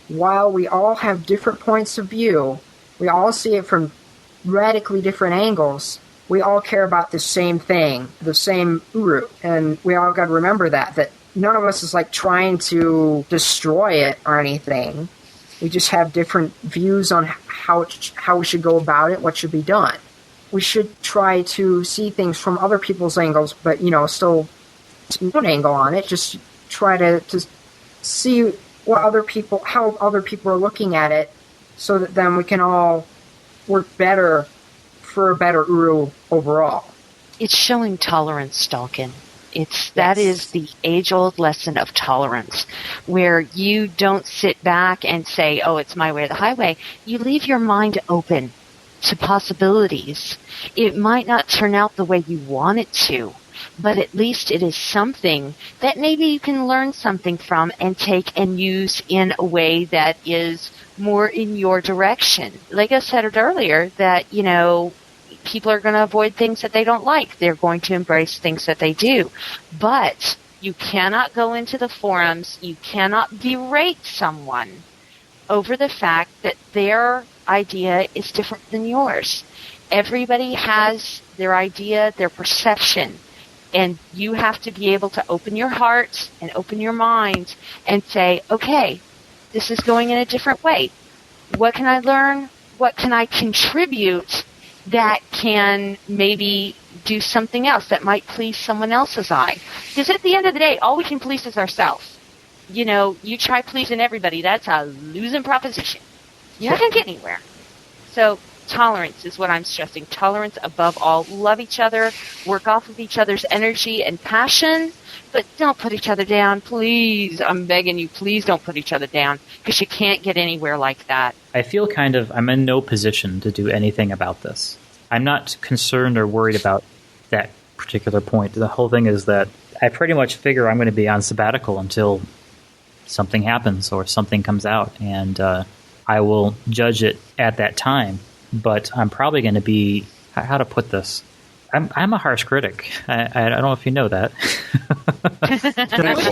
S2: while we all have different points of view, we all see it from radically different angles, we all care about the same thing, the same Uru. And we all got to remember that none of us is like trying to destroy it or anything. We just have different views on how we should go about it, what should be done. We should try to see things from other people's angles, but, still one angle on it. Just try to see how other people are looking at it, so that then we can all work better for a better Uru overall.
S3: It's showing tolerance, Dalkin. That is the age-old lesson of tolerance, where you don't sit back and say, oh, it's my way or the highway. You leave your mind open to possibilities. It might not turn out the way you want it to, but at least it is something that maybe you can learn something from and take and use in a way that is more in your direction. Like I said earlier, that, people are going to avoid things that they don't like. They're going to embrace things that they do. But you cannot go into the forums, you cannot berate someone over the fact that their idea is different than yours. Everybody has their idea, their perception, and you have to be able to open your heart and open your mind and say, okay, this is going in a different way. What can I learn? What can I contribute that can maybe do something else that might please someone else's eye? Because at the end of the day, all we can please is ourselves. You try pleasing everybody, that's a losing proposition. You're not going to get anywhere. So tolerance is what I'm stressing. Tolerance above all. Love each other, work off of each other's energy and passion, but don't put each other down, please. I'm begging you, please don't put each other down, because you can't get anywhere like that.
S5: I feel I'm in no position to do anything about this. I'm not concerned or worried about that particular point. The whole thing is that I pretty much figure I'm going to be on sabbatical until something happens or something comes out, and I will judge it at that time. But I'm probably going to be, how to put this, I'm a harsh critic. I don't know if you know that.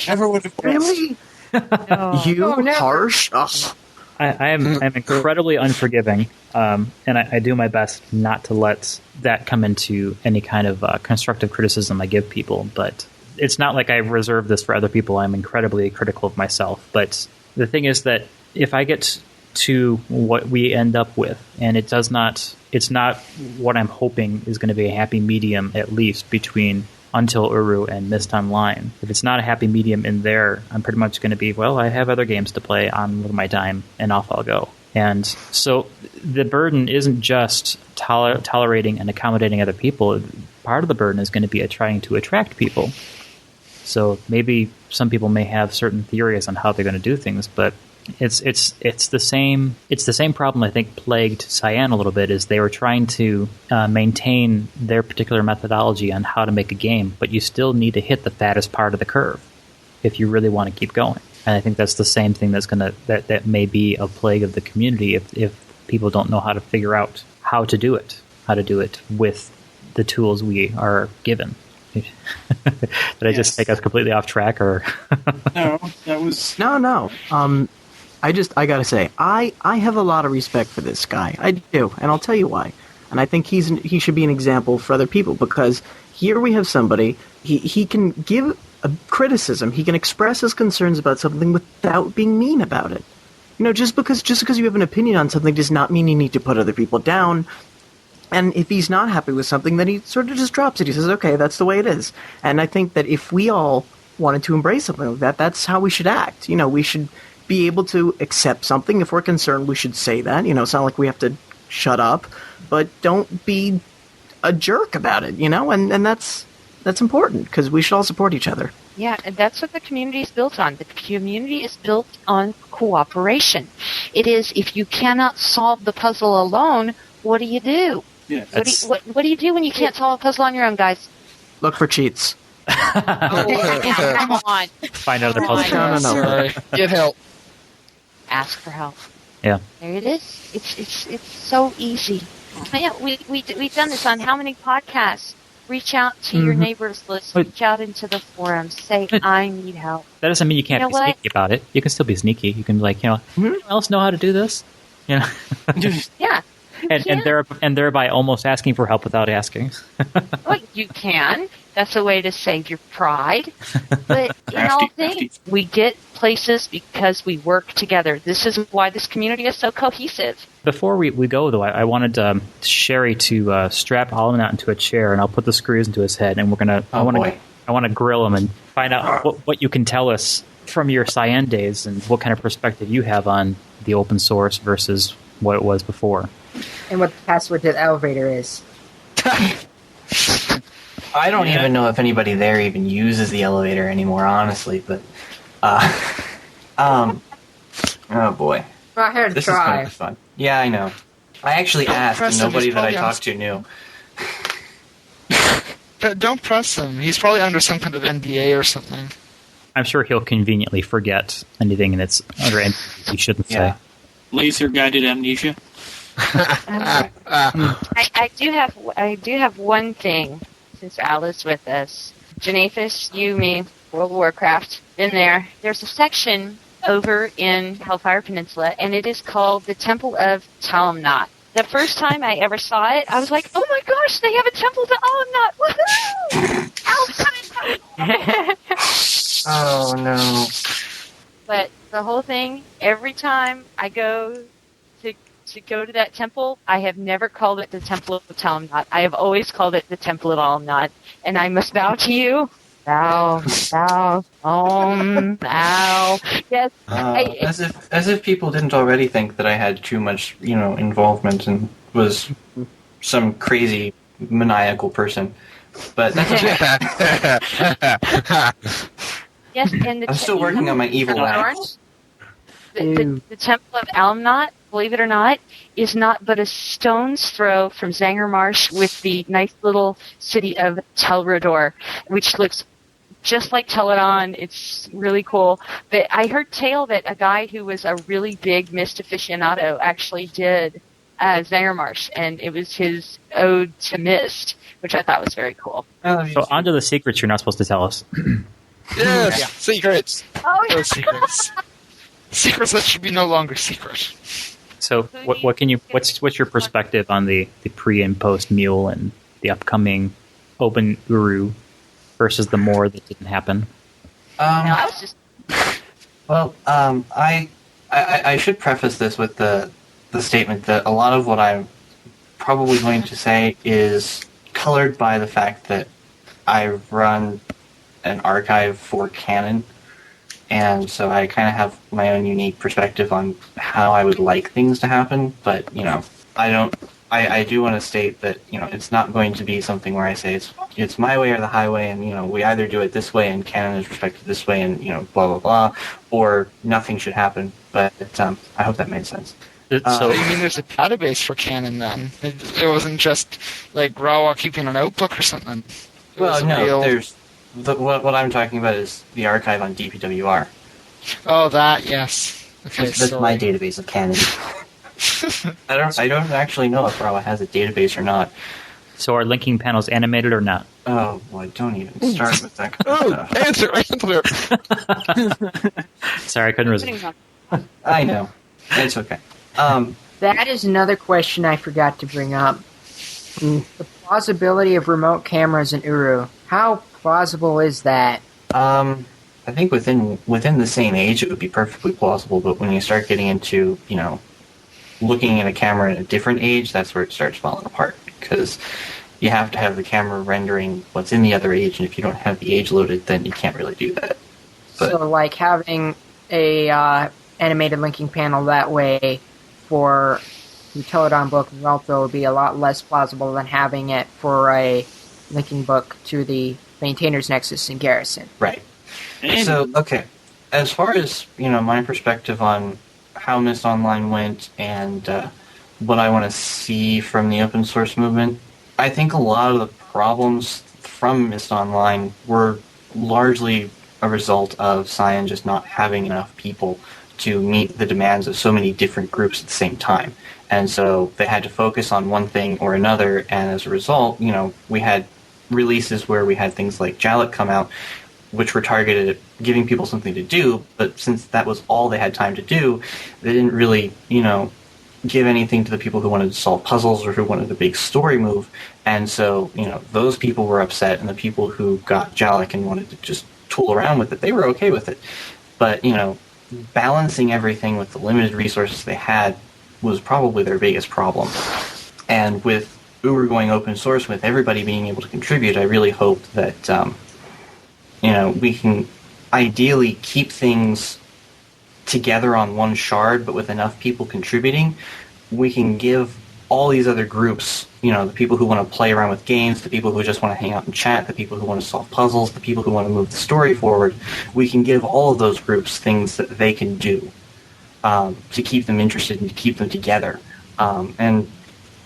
S10: Never would have
S1: Really? Harsh? Ugh.
S5: I'm incredibly unforgiving, and I do my best not to let that come into any kind of constructive criticism I give people. But it's not like I reserve this for other people. I'm incredibly critical of myself. But the thing is that if I get to what we end up with, and it's not what I'm hoping is going to be a happy medium, at least between Until Uru and Mist Online. If it's not a happy medium in there, I'm pretty much going to be, I have other games to play on with my time, and off I'll go. And so the burden isn't just tolerating and accommodating other people. Part of the burden is going to be trying to attract people. So maybe some people may have certain theories on how they're going to do things, but it's the same problem I think plagued Cyan a little bit, is they were trying to maintain their particular methodology on how to make a game, but you still need to hit the fattest part of the curve if you really want to keep going. And I think that's the same thing that may be a plague of the community if people don't know how to figure out how to do it with the tools we are given. Did I just take us completely off track, or?
S10: No, that was
S1: No. I gotta say, I have a lot of respect for this guy. I do, and I'll tell you why. And I think he should be an example for other people, because here we have somebody, he can give a criticism, he can express his concerns about something without being mean about it. Just because you have an opinion on something does not mean you need to put other people down. And if he's not happy with something, then he sort of just drops it. He says, okay, that's the way it is. And I think that if we all wanted to embrace something like that, that's how we should act. We should be able to accept something. If we're concerned, we should say that. It's not like we have to shut up, but don't be a jerk about it, and that's important, because we should all support each other.
S11: Yeah, and that's what the community is built on. The community is built on cooperation. It is, if you cannot solve the puzzle alone, what do you do?
S4: Yeah,
S11: What do you do when you can't solve a puzzle on your own, guys?
S1: Look for cheats.
S11: Oh, come on.
S5: Find another puzzle.
S1: No.
S8: Sorry. Get help.
S11: Ask for help.
S5: Yeah.
S11: There it is. It's so easy. Yeah, we've done this on how many podcasts? Reach out to your neighbors list. Reach out into the forums. Say, I need help.
S5: That doesn't mean you can't be sneaky about it. You can still be sneaky. You can be like, anyone else know how to do this? You know.
S11: Yeah.
S5: and thereby almost asking for help without asking.
S11: Well, you can. That's a way to save your pride. But in all things, we get places because we work together. This is why this community is so cohesive.
S5: Before we go, though, I wanted Sherry to strap Almanac into a chair, and I'll put the screws into his head, and we're gonna. I want to grill him and find out what you can tell us from your Cyan days and what kind of perspective you have on the open source versus what it was before.
S2: And what the password to the elevator is.
S9: I don't even know if anybody there even uses the elevator anymore, honestly. But, oh boy,
S2: Well, I had to
S9: this
S2: try.
S9: is kind of fun. Yeah, I know. I actually asked, and nobody that I talked to knew.
S10: Don't press him. He's probably under some kind of NDA or something.
S5: I'm sure he'll conveniently forget anything that's under NDA he shouldn't say.
S4: Laser guided amnesia.
S11: I do have one thing since Al is with us. Janathus, you, me, World of Warcraft, been there. There's a section over in Hellfire Peninsula, and it is called the Temple of Talamnat. The first time I ever saw it, I was like, oh my gosh, they have a temple to Talamnat! Woohoo!
S9: Oh no.
S11: But the whole thing, every time I go to go to that temple, I have never called it the Temple of Talamnat. I have always called it the Temple of Alamnat. And I must bow to you. Bow. Yes.
S9: As if people didn't already think that I had too much, involvement and was some crazy maniacal person. But that's
S11: yes, and
S9: I'm still working on my evil act.
S11: The Temple of Alamnat, believe it or not, is not but a stone's throw from Zangarmarsh with the nice little city of Telrador, which looks just like Teledon. It's really cool. But I heard tale that a guy who was a really big mist aficionado actually did Zangarmarsh, and it was his ode to mist, which I thought was very cool.
S5: So on to the secrets you're not supposed to tell us.
S8: Yes, secrets.
S11: Oh, yeah.
S10: Those secrets. Secrets that should be no longer secret.
S5: So what's your perspective on the pre and post Mule and the upcoming Open Uru versus the more that didn't happen?
S11: I was just...
S9: Well, I should preface this with the statement that a lot of what I'm probably going to say is colored by the fact that I run an archive for canon, and so I kind of have my own unique perspective on how I would like things to happen. But I do want to state that it's not going to be something where I say it's my way or the highway, and we either do it this way and canon is respected this way, and blah blah blah, or nothing should happen. But I hope that made sense.
S10: So you mean there's a database for canon then? It wasn't just like Rawa keeping a notebook or something.
S9: Well, no, there's what I'm talking about is the archive on DPWR.
S10: Oh, that, yes. Okay,
S9: that's my database of canon. I don't actually know if Rawa has a database or not.
S5: So are linking panels animated or not?
S9: Oh boy, don't even start with that kind of stuff.
S5: Sorry, I couldn't resist.
S9: I know. It's okay.
S2: That is another question I forgot to bring up. The plausibility of remote cameras in Uru. How plausible is that?
S9: I think within the same age it would be perfectly plausible, but when you start getting into, looking at a camera in a different age, that's where it starts falling apart, because you have to have the camera rendering what's in the other age, and if you don't have the age loaded, then you can't really do that. But,
S2: so, like, having a animated linking panel that way for the Teledon book and Relto would be a lot less plausible than having it for a linking book to the Maintainer's Nexus in Garrison.
S9: Right.
S4: Andy.
S9: So, okay. As far as, my perspective on how Mist Online went and what I want to see from the open source movement, I think a lot of the problems from Mist Online were largely a result of Cyan just not having enough people to meet the demands of so many different groups at the same time. And so they had to focus on one thing or another, and as a result, we had releases where we had things like Jalek come out, which were targeted at giving people something to do, but since that was all they had time to do, they didn't really, give anything to the people who wanted to solve puzzles or who wanted a big story move. And so, those people were upset, and the people who got Jalek and wanted to just tool around with it, they were okay with it. But, balancing everything with the limited resources they had was probably their biggest problem. And with Uru going open source, with everybody being able to contribute, I really hope that, we can ideally keep things together on one shard, but with enough people contributing, we can give all these other groups, the people who want to play around with games, the people who just want to hang out and chat, the people who want to solve puzzles, the people who want to move the story forward, we can give all of those groups things that they can do to keep them interested and to keep them together. And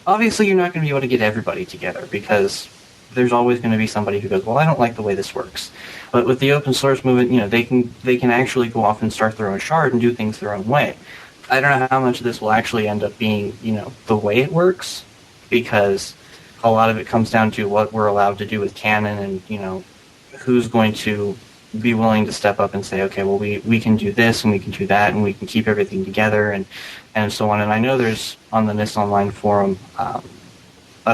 S9: obviously you're not going to be able to get everybody together because there's always going to be somebody who goes, well, I don't like the way this works. But with the open source movement, they can actually go off and start their own shard and do things their own way. I don't know how much of this will actually end up being, the way it works, because a lot of it comes down to what we're allowed to do with canon and, who's going to be willing to step up and say, okay, well, we can do this and we can do that and we can keep everything together and so on. And I know there's, on the Mist Online forum, a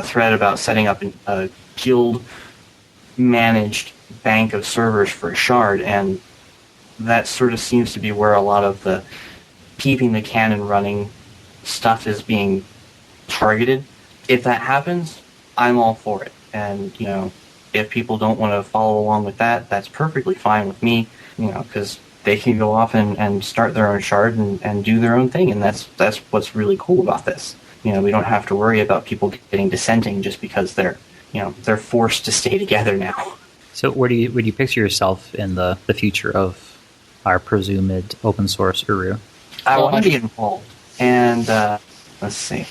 S9: thread about setting up a guild-managed bank of servers for a shard, and that sort of seems to be where a lot of the keeping the canon running stuff is being targeted. If that happens, I'm all for it. And, if people don't want to follow along with that, that's perfectly fine with me, because they can go off and start their own shard and do their own thing, and that's what's really cool about this. We don't have to worry about people getting dissenting just because they're forced to stay together now.
S5: So where do you picture yourself in the future of our presumed open source Uru?
S9: I want to be involved, and let's see.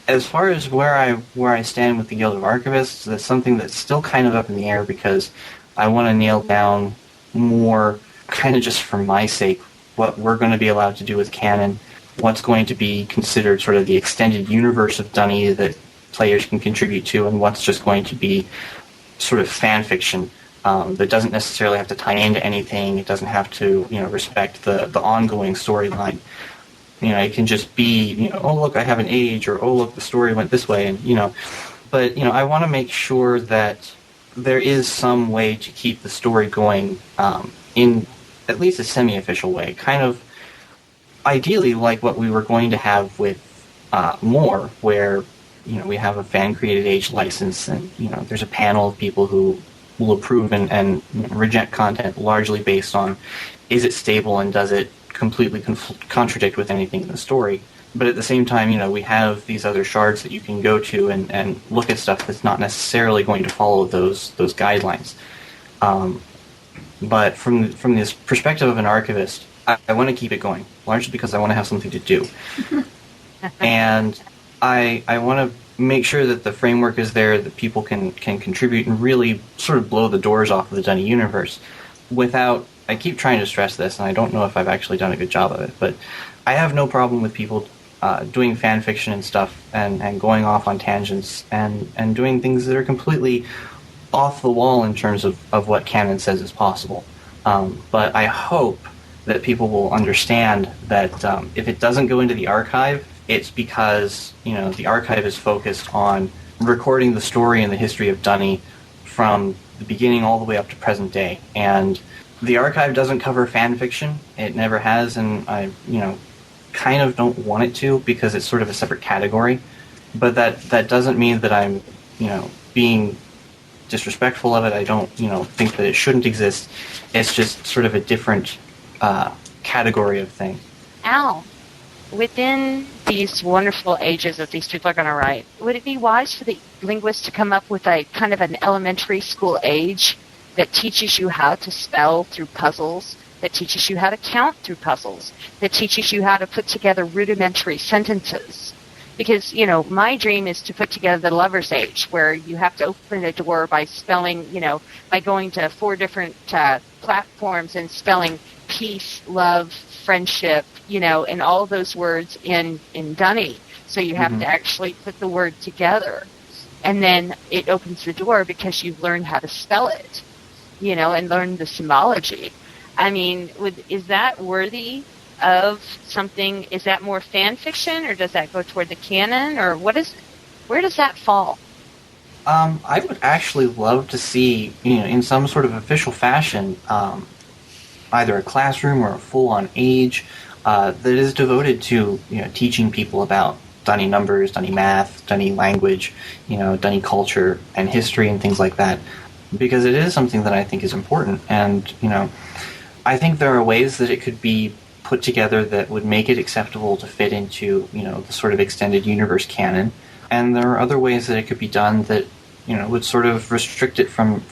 S9: As far as where I stand with the Guild of Archivists, that's something that's still kind of up in the air because I want to nail down more, kind of just for my sake, what we're going to be allowed to do with canon, what's going to be considered sort of the extended universe of Dunny that players can contribute to, and what's just going to be sort of fan fiction that doesn't necessarily have to tie into anything. It doesn't have to, respect the ongoing storyline. It can just be, oh, look, I have an age, or, oh, look, the story went this way, and, But, I want to make sure that there is some way to keep the story going in at least a semi-official way, kind of ideally like what we were going to have with More, where, we have a fan-created age license, and, there's a panel of people who will approve and reject content largely based on, is it stable and does it completely contradict with anything in the story. But at the same time, we have these other shards that you can go to and look at stuff that's not necessarily going to follow those guidelines. But from this perspective of an archivist, I want to keep it going, largely because I want to have something to do. And I want to make sure that the framework is there, that people can contribute and really sort of blow the doors off of the Dunny universe without... I keep trying to stress this, and I don't know if I've actually done a good job of it, but I have no problem with people doing fan fiction and stuff and going off on tangents and doing things that are completely off the wall in terms of what canon says is possible. But I hope that people will understand that if it doesn't go into the archive, it's because, the archive is focused on recording the story and the history of Dunny from the beginning all the way up to present day. And the archive doesn't cover fan fiction. It never has, and I, kind of don't want it to because it's sort of a separate category. But that doesn't mean that I'm, being disrespectful of it. I don't, think that it shouldn't exist. It's just sort of a different category of thing.
S11: Al, within these wonderful ages that these people are going to write, would it be wise for the linguist to come up with a kind of an elementary school age that teaches you how to spell through puzzles, that teaches you how to count through puzzles, that teaches you how to put together rudimentary sentences. Because, my dream is to put together the Lover's Age, where you have to open a door by spelling, by going to 4 different platforms and spelling peace, love, friendship, and all those words in Dunny. So you have to actually put the word together. And then it opens the door because you've learned how to spell it, and learned the symbology. I mean, is that worthy of something? Is that more fan fiction, or does that go toward the canon, or where does that fall?
S9: I would actually love to see, in some sort of official fashion, either a classroom or a full-on age that is devoted to, teaching people about Dunny numbers, Dunny math, Dunny language, Dunny culture and history and things like that, because it is something that I think is important. And, I think there are ways that it could be put together that would make it acceptable to fit into, the sort of extended universe canon. And there are other ways that it could be done that, would sort of restrict it from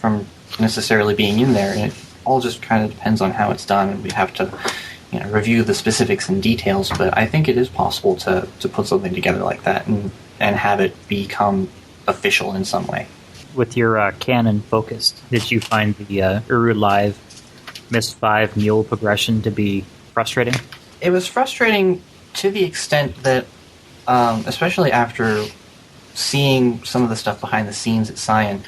S9: necessarily being in there. And it all just kind of depends on how it's done, and we have to, review the specifics and details. But I think it is possible to put something together like that and have it become official in some way.
S5: With your canon focused, did you find the Uru Live Myst 5 mule progression to be frustrating?
S9: It was frustrating to the extent that, especially after seeing some of the stuff behind the scenes at Cyan,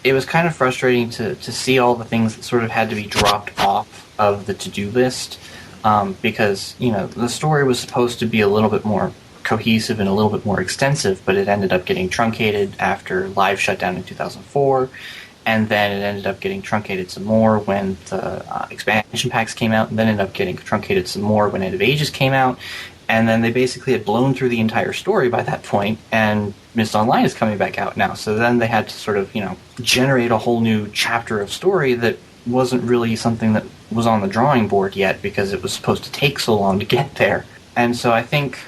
S9: it was kind of frustrating to see all the things that sort of had to be dropped off of the to-do list, because, the story was supposed to be a little bit more cohesive and a little bit more extensive, but it ended up getting truncated after Live shut down in 2004, and then it ended up getting truncated some more when the expansion packs came out, and then ended up getting truncated some more when End of Ages came out, and then they basically had blown through the entire story by that point, and Myst Online is coming back out now, so then they had to sort of, generate a whole new chapter of story that wasn't really something that was on the drawing board yet, because it was supposed to take so long to get there. And so I think,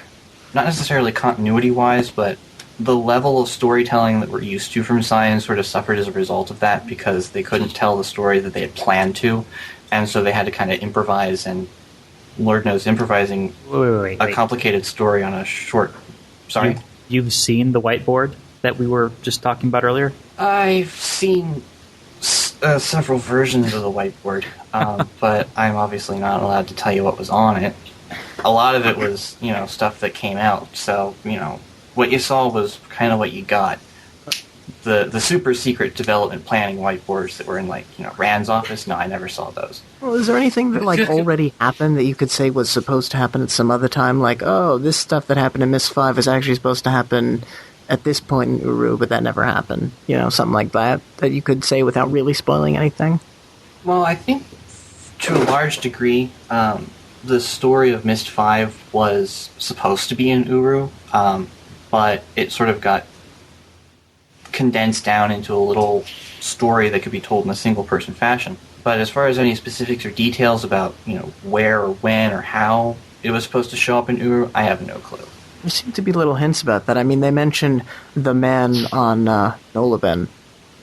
S9: not necessarily continuity-wise, but the level of storytelling that we're used to from Science sort of suffered as a result of that, because they couldn't tell the story that they had planned to, and so they had to kind of improvise, and Lord knows improvising
S5: Wait.
S9: a complicated story on a short... Sorry?
S5: You've seen the whiteboard that we were just talking about earlier?
S9: I've seen several versions of the whiteboard, but I'm obviously not allowed to tell you what was on it. A lot of it was, stuff that came out, so, what you saw was kind of what you got. The super secret development planning whiteboards that were in, Rand's office, no, I never saw those.
S1: Well, is there anything that, already happened that you could say was supposed to happen at some other time? Like, oh, this stuff that happened in Myst 5 is actually supposed to happen at this point in Uru, but that never happened. Something like that you could say without really spoiling anything?
S9: Well, I think, to a large degree, the story of Myst 5 was supposed to be in Uru, but it sort of got condensed down into a little story that could be told in a single-person fashion. But as far as any specifics or details about, where or when or how it was supposed to show up in Uru, I have no clue.
S1: There seem to be little hints about that. I mean, they mentioned the man on Nolaben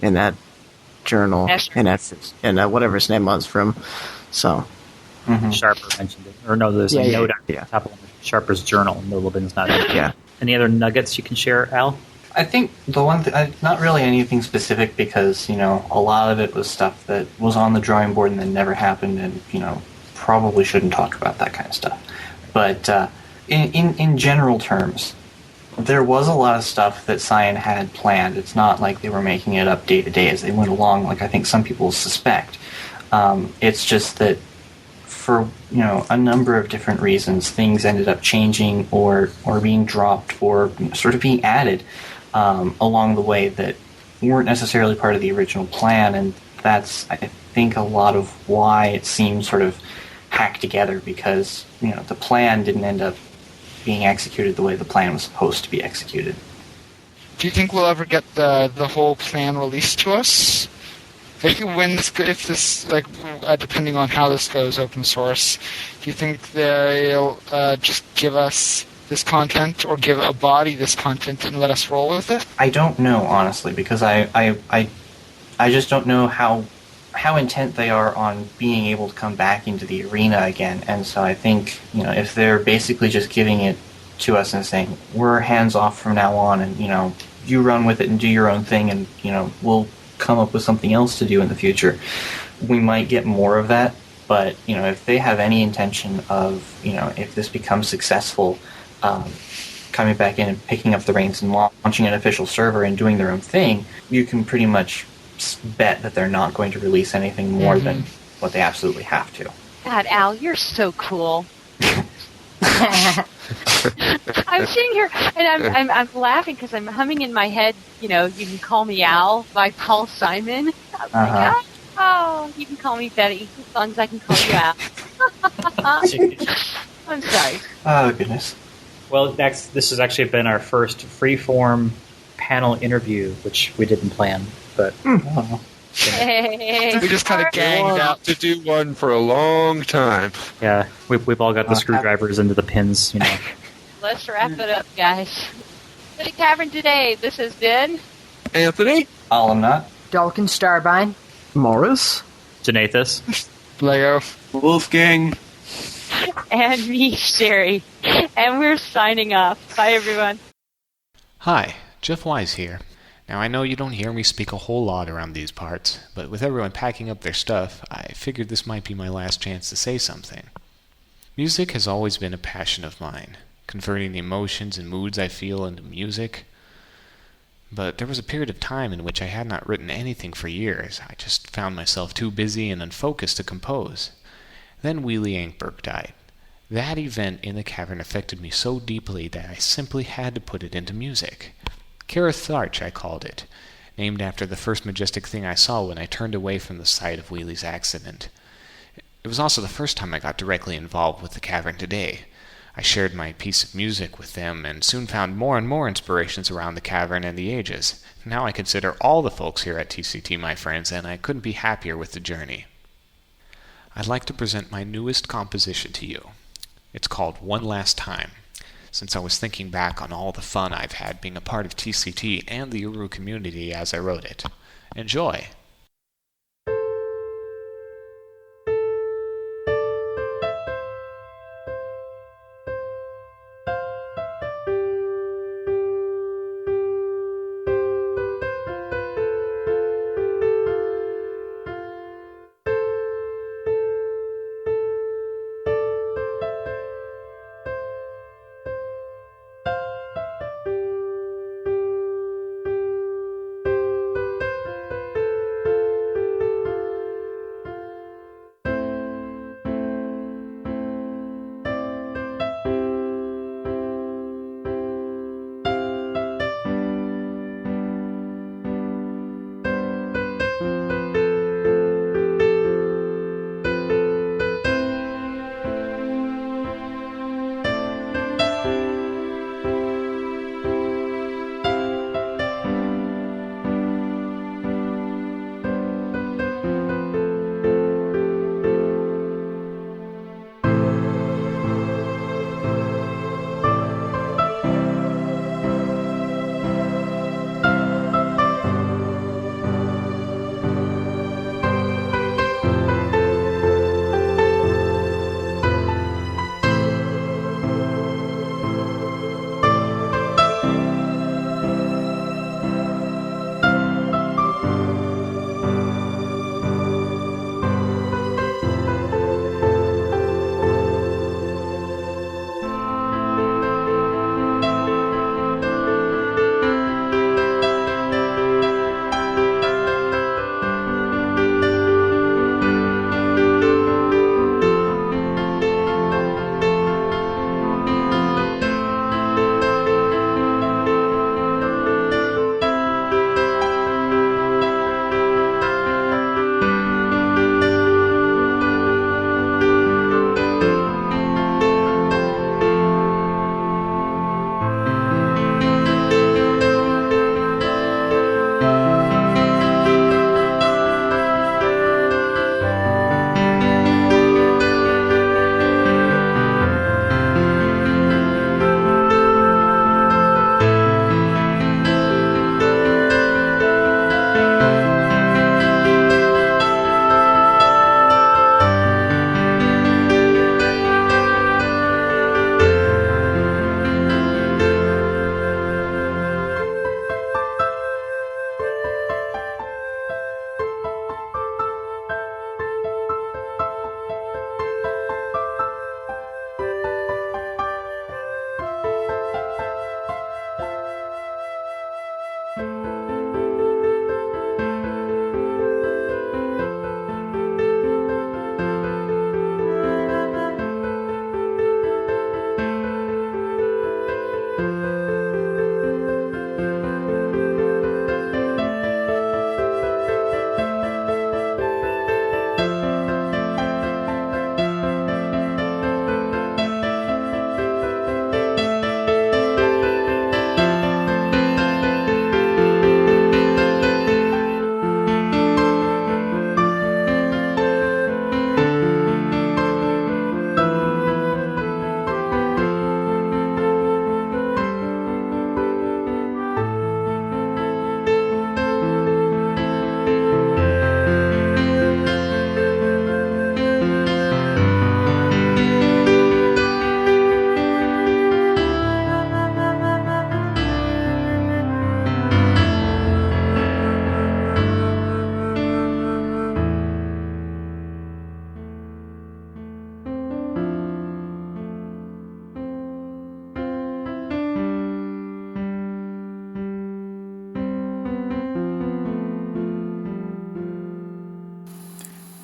S1: in that journal, in whatever his name was from, so...
S5: Mm-hmm. Sharper mentioned it. Or no, there's a note on top of Sharper's journal. Nolaben's not in it.
S1: Yeah.
S5: Any other nuggets you can share, Al?
S9: I think the one thing, not really anything specific, because, a lot of it was stuff that was on the drawing board and then never happened, and, probably shouldn't talk about that kind of stuff. But in general terms, there was a lot of stuff that Cyan had planned. It's not like they were making it up day to day as they went along, like I think some people suspect. It's just that for a number of different reasons, things ended up changing or being dropped or sort of being added along the way that weren't necessarily part of the original plan, and that's, I think, a lot of why it seemed sort of hacked together, because the plan didn't end up being executed the way the plan was supposed to be executed.
S10: Do you think we'll ever get the whole plan released to us? If this, depending on how this goes open source, do you think they'll just give us this content, or give a body this content and let us roll with it?
S9: I don't know, honestly, because I just don't know how how intent they are on being able to come back into the arena again. And so I think, if they're basically just giving it to us and saying, we're hands off from now on, and, you run with it and do your own thing, and, we'll come up with something else to do in the future, we might get more of that. But, if they have any intention of, if this becomes successful, coming back in and picking up the reins and launching an official server and doing their own thing, you can pretty much bet that they're not going to release anything more than what they absolutely have to.
S11: God, Al, you're so cool. I'm sitting here and I'm laughing because I'm humming in my head. You can call me Al by Paul Simon. I'm like, oh, you can call me Betty as long as I can call you Al. I'm sorry.
S9: Oh goodness.
S5: Well, this has actually been our first freeform panel interview, which we didn't plan, but
S11: Hey,
S10: we just kind of ganged out.
S8: To do one for a long time.
S5: yeah, we've all got the screwdrivers into the pins,
S11: let's wrap it up, guys. For the Cavern today, this has been
S8: Anthony?
S9: Alamnat.
S2: Dalkin Starbine.
S1: Morris?
S5: Janathus.
S10: Lego.
S4: Wolfgang.
S11: and me, Sherry. And we're signing off. Bye, everyone.
S12: Hi, Jeff Wise here. Now, I know you don't hear me speak a whole lot around these parts, but with everyone packing up their stuff, I figured this might be my last chance to say something. Music has always been a passion of mine, converting the emotions and moods I feel into music. But there was a period of time in which I had not written anything for years. I just found myself too busy and unfocused to compose. Then Wheelie Ankberg died. That event in the cavern affected me so deeply that I simply had to put it into music. Caratharch, I called it, named after the first majestic thing I saw when I turned away from the site of Wheelie's accident. It was also the first time I got directly involved with the cavern today. I shared my piece of music with them and soon found more and more inspirations around the cavern and the ages. Now I consider all the folks here at TCT my friends, and I couldn't be happier with the journey. I'd like to present my newest composition to you. It's called One Last Time, since I was thinking back on all the fun I've had being a part of TCT and the Uru community as I wrote it. Enjoy!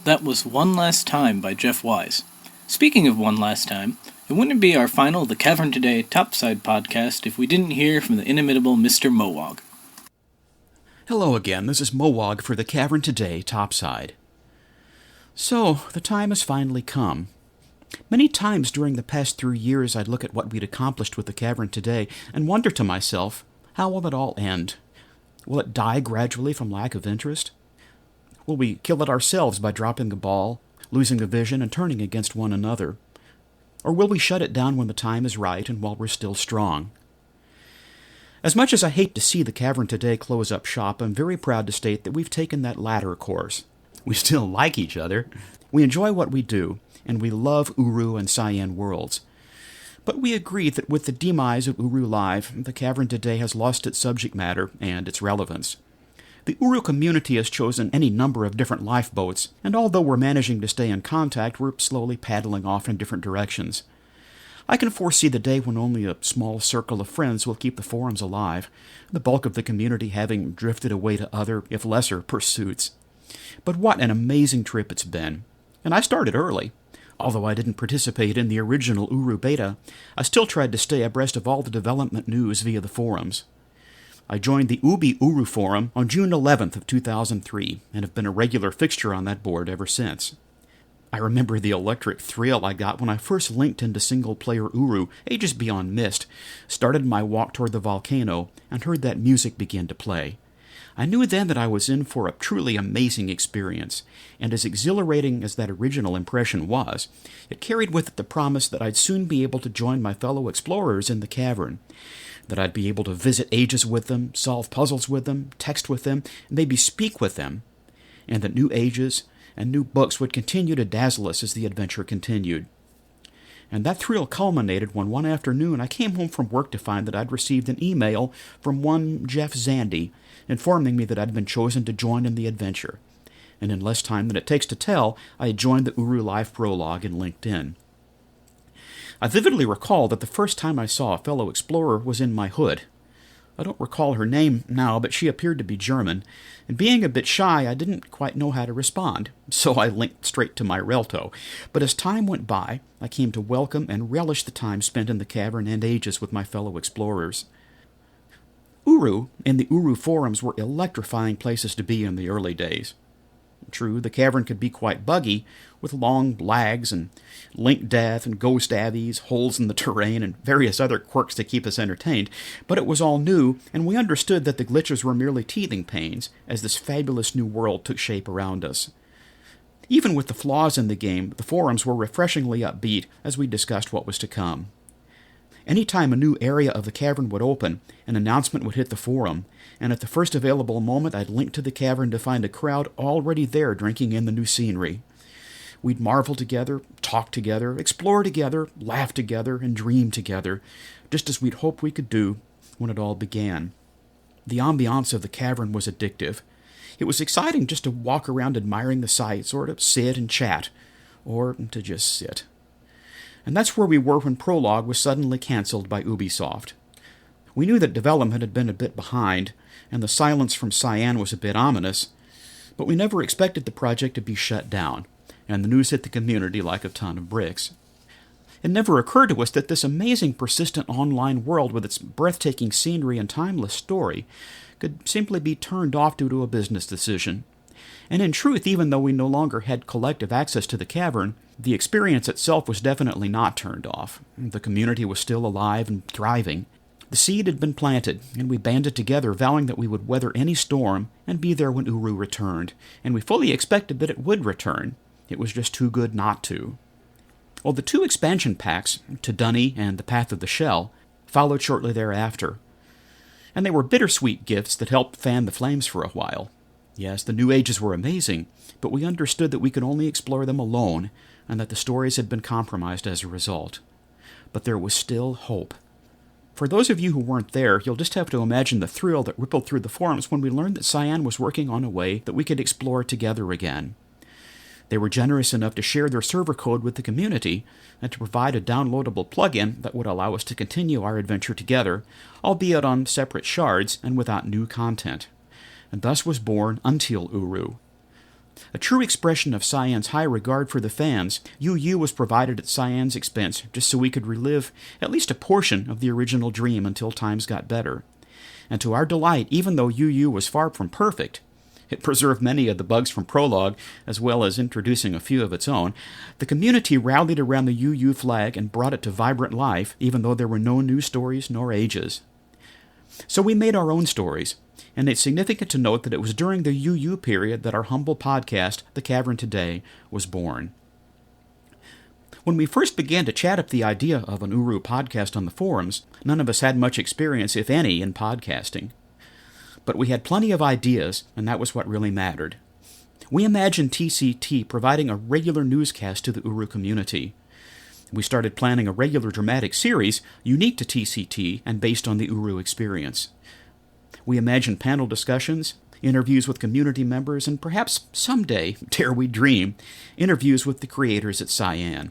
S4: That was One Last Time by Jeff Wise. Speaking of One Last Time, it wouldn't be our final The Cavern Today Topside podcast if we didn't hear from the inimitable Mr. Mowog.
S7: Hello again, this is Mowog for The Cavern Today Topside. So, the time has finally come. Many times during the past 3 years I'd look at what we'd accomplished with The Cavern Today and wonder to myself, how will it all end? Will it die gradually from lack of interest? Will we kill it ourselves by dropping the ball, losing the vision, and turning against one another? Or will we shut it down when the time is right and while we're still strong? As much as I hate to see The Cavern Today close up shop, I'm very proud to state that we've taken that latter course. We still like each other. We enjoy what we do, and we love Uru and Cyan worlds. But we agree that with the demise of Uru Live, The Cavern Today has lost its subject matter and its relevance. The Uru community has chosen any number of different lifeboats, and although we're managing to stay in contact, we're slowly paddling off in different directions. I can foresee the day when only a small circle of friends will keep the forums alive, the bulk of the community having drifted away to other, if lesser, pursuits. But what an amazing trip it's been. And I started early. Although I didn't participate in the original Uru beta, I still tried to stay abreast of all the development news via the forums. I joined the Ubi Uru forum on June 11th of 2003, and have been a regular fixture on that board ever since. I remember the electric thrill I got when I first linked into single-player Uru, ages beyond Mist, started my walk toward the volcano, and heard that music begin to play. I knew then that I was in for a truly amazing experience, and as exhilarating as that original impression was, it carried with it the promise that I'd soon be able to join my fellow explorers in the cavern, that I'd be able to visit ages with them, solve puzzles with them, text with them, and maybe speak with them, and that new ages and new books would continue to dazzle us as the adventure continued. And that thrill culminated when one afternoon I came home from work to find that I'd received an email from one Jeff Zandy, informing me that I'd been chosen to join in the adventure. And in less time than it takes to tell, I had joined the Uru Live prologue and linked in. I vividly recall that the first time I saw a fellow explorer was in my hood. I don't recall her name now, but she appeared to be German, and being a bit shy, I didn't quite know how to respond, so I linked straight to my Relto. But as time went by, I came to welcome and relish the time spent in the cavern and ages with my fellow explorers. Uru and the Uru forums were electrifying places to be in the early days. True, the cavern could be quite buggy, with long lags and link death and ghost abbeys, holes in the terrain, and various other quirks to keep us entertained, but it was all new, and we understood that the glitches were merely teething pains as this fabulous new world took shape around us. Even with the flaws in the game, the forums were refreshingly upbeat as we discussed what was to come. Any time a new area of the cavern would open, an announcement would hit the forum, and at the first available moment I'd link to the cavern to find a crowd already there drinking in the new scenery. We'd marvel together, talk together, explore together, laugh together, and dream together, just as we'd hoped we could do when it all began. The ambiance of the cavern was addictive. It was exciting just to walk around admiring the sights, or to sit and chat, or to just sit. And that's where we were when Prologue was suddenly cancelled by Ubisoft. We knew that development had been a bit behind, and the silence from Cyan was a bit ominous, but we never expected the project to be shut down, and the news hit the community like a ton of bricks. It never occurred to us that this amazing, persistent online world with its breathtaking scenery and timeless story could simply be turned off due to a business decision. And in truth, even though we no longer had collective access to the cavern, the experience itself was definitely not turned off. The community was still alive and thriving. The seed had been planted, and we banded together, vowing that we would weather any storm and be there when Uru returned, and we fully expected that it would return. It was just too good not to. Well, the 2 expansion packs, To Dunny and The Path of the Shell, followed shortly thereafter. And they were bittersweet gifts that helped fan the flames for a while. Yes, the New Ages were amazing, but we understood that we could only explore them alone, and that the stories had been compromised as a result. But there was still hope. For those of you who weren't there, you'll just have to imagine the thrill that rippled through the forums when we learned that Cyan was working on a way that we could explore together again. They were generous enough to share their server code with the community, and to provide a downloadable plugin that would allow us to continue our adventure together, albeit on separate shards and without new content. And thus was born Until Uru. A true expression of Cyan's high regard for the fans, UU was provided at Cyan's expense just so we could relive at least a portion of the original dream until times got better. And to our delight, even though UU was far from perfect, it preserved many of the bugs from Prologue, as well as introducing a few of its own. The community rallied around the UU flag and brought it to vibrant life, even though there were no new stories nor ages. So we made our own stories, and it's significant to note that it was during the UU period that our humble podcast, The Cavern Today, was born. When we first began to chat up the idea of an Uru podcast on the forums, none of us had much experience, if any, in podcasting. But we had plenty of ideas, and that was what really mattered. We imagined TCT providing a regular newscast to the Uru community. We started planning a regular dramatic series unique to TCT and based on the Uru experience. We imagined panel discussions, interviews with community members, and perhaps someday, dare we dream, interviews with the creators at Cyan.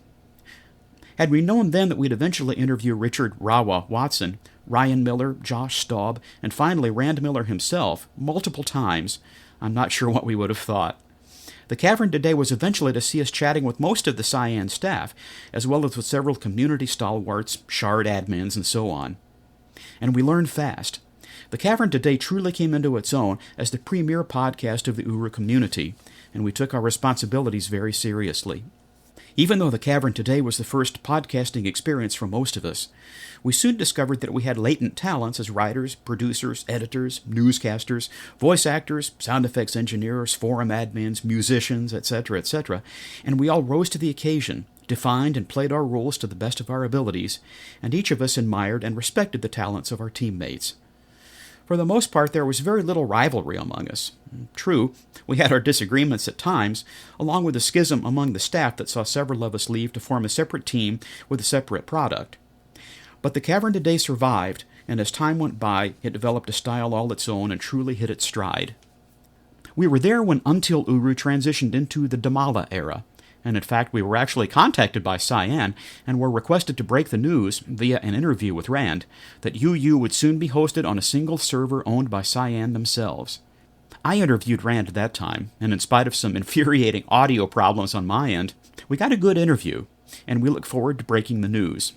S7: Had we known then that we'd eventually interview Richard Rawa Watson, Ryan Miller, Josh Staub, and finally Rand Miller himself, multiple times, I'm not sure what we would have thought. The Cavern Today was eventually to see us chatting with most of the Cyan staff, as well as with several community stalwarts, Shard admins, and so on. And we learned fast. The Cavern Today truly came into its own as the premier podcast of the Uru community, and we took our responsibilities very seriously. Even though The Cavern Today was the first podcasting experience for most of us, we soon discovered that we had latent talents as writers, producers, editors, newscasters, voice actors, sound effects engineers, forum admins, musicians, etc., and we all rose to the occasion, defined and played our roles to the best of our abilities, and each of us admired and respected the talents of our teammates. For the most part, there was very little rivalry among us. True, we had our disagreements at times, along with a schism among the staff that saw several of us leave to form a separate team with a separate product. But the Cavern Today survived, and as time went by, it developed a style all its own and truly hit its stride. We were there when Until Uru transitioned into the Damala era, and in fact we were actually contacted by Cyan and were requested to break the news, via an interview with Rand, that UU would soon be hosted on a single server owned by Cyan themselves. I interviewed Rand at that time, and in spite of some infuriating audio problems on my end, we got a good interview, and we look forward to breaking the news.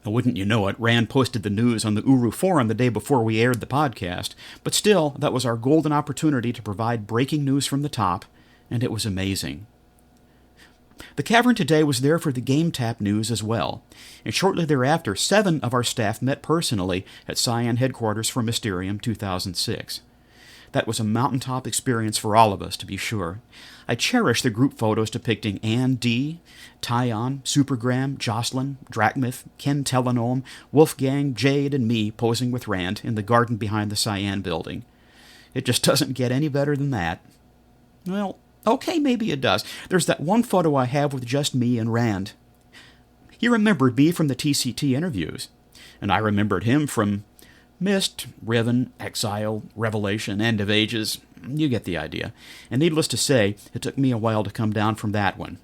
S7: Wouldn't you know it, Rand posted the news on the Uru forum the day before we aired the podcast, but still, that was our golden opportunity to provide breaking news from the top, and it was amazing. The Cavern Today was there for the Game Tap news as well, and shortly thereafter 7 of our staff met personally at Cyan headquarters for Mysterium 2006. That was a mountaintop experience for all of us, to be sure. I cherish the group photos depicting Ann D., Tyon, Supergram, Jocelyn, Drachmith, Ken Telenome, Wolfgang, Jade, and me posing with Rand in the garden behind the Cyan building. It just doesn't get any better than that. Well, okay, maybe it does. There's that one photo I have with just me and Rand. He remembered me from the TCT interviews, and I remembered him from Mist, Riven, Exile, Revelation, End of Ages. You get the idea. And needless to say, it took me a while to come down from that one.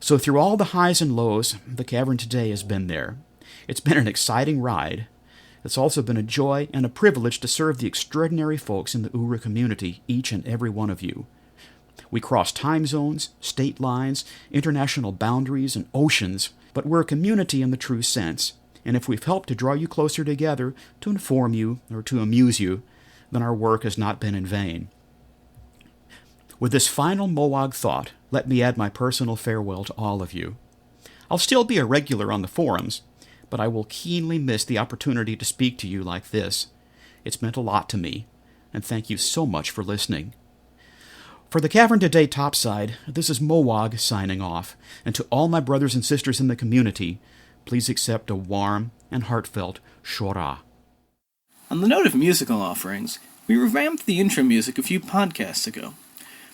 S7: So through all the highs and lows, the Cavern Today has been there. It's been an exciting ride. It's also been a joy and a privilege to serve the extraordinary folks in the Uru community, each and every one of you. We cross time zones, state lines, international boundaries, and oceans, but we're a community in the true sense. And if we've helped to draw you closer together, to inform you, or to amuse you, then our work has not been in vain. With this final Moag thought, let me add my personal farewell to all of you. I'll still be a regular on the forums, but I will keenly miss the opportunity to speak to you like this. It's meant a lot to me, and thank you so much for listening. For the Cavern Today Topside, this is Moag signing off, and to all my brothers and sisters in the community, please accept a warm and heartfelt Shora.
S4: On the note of musical offerings, we revamped the intro music a few podcasts ago.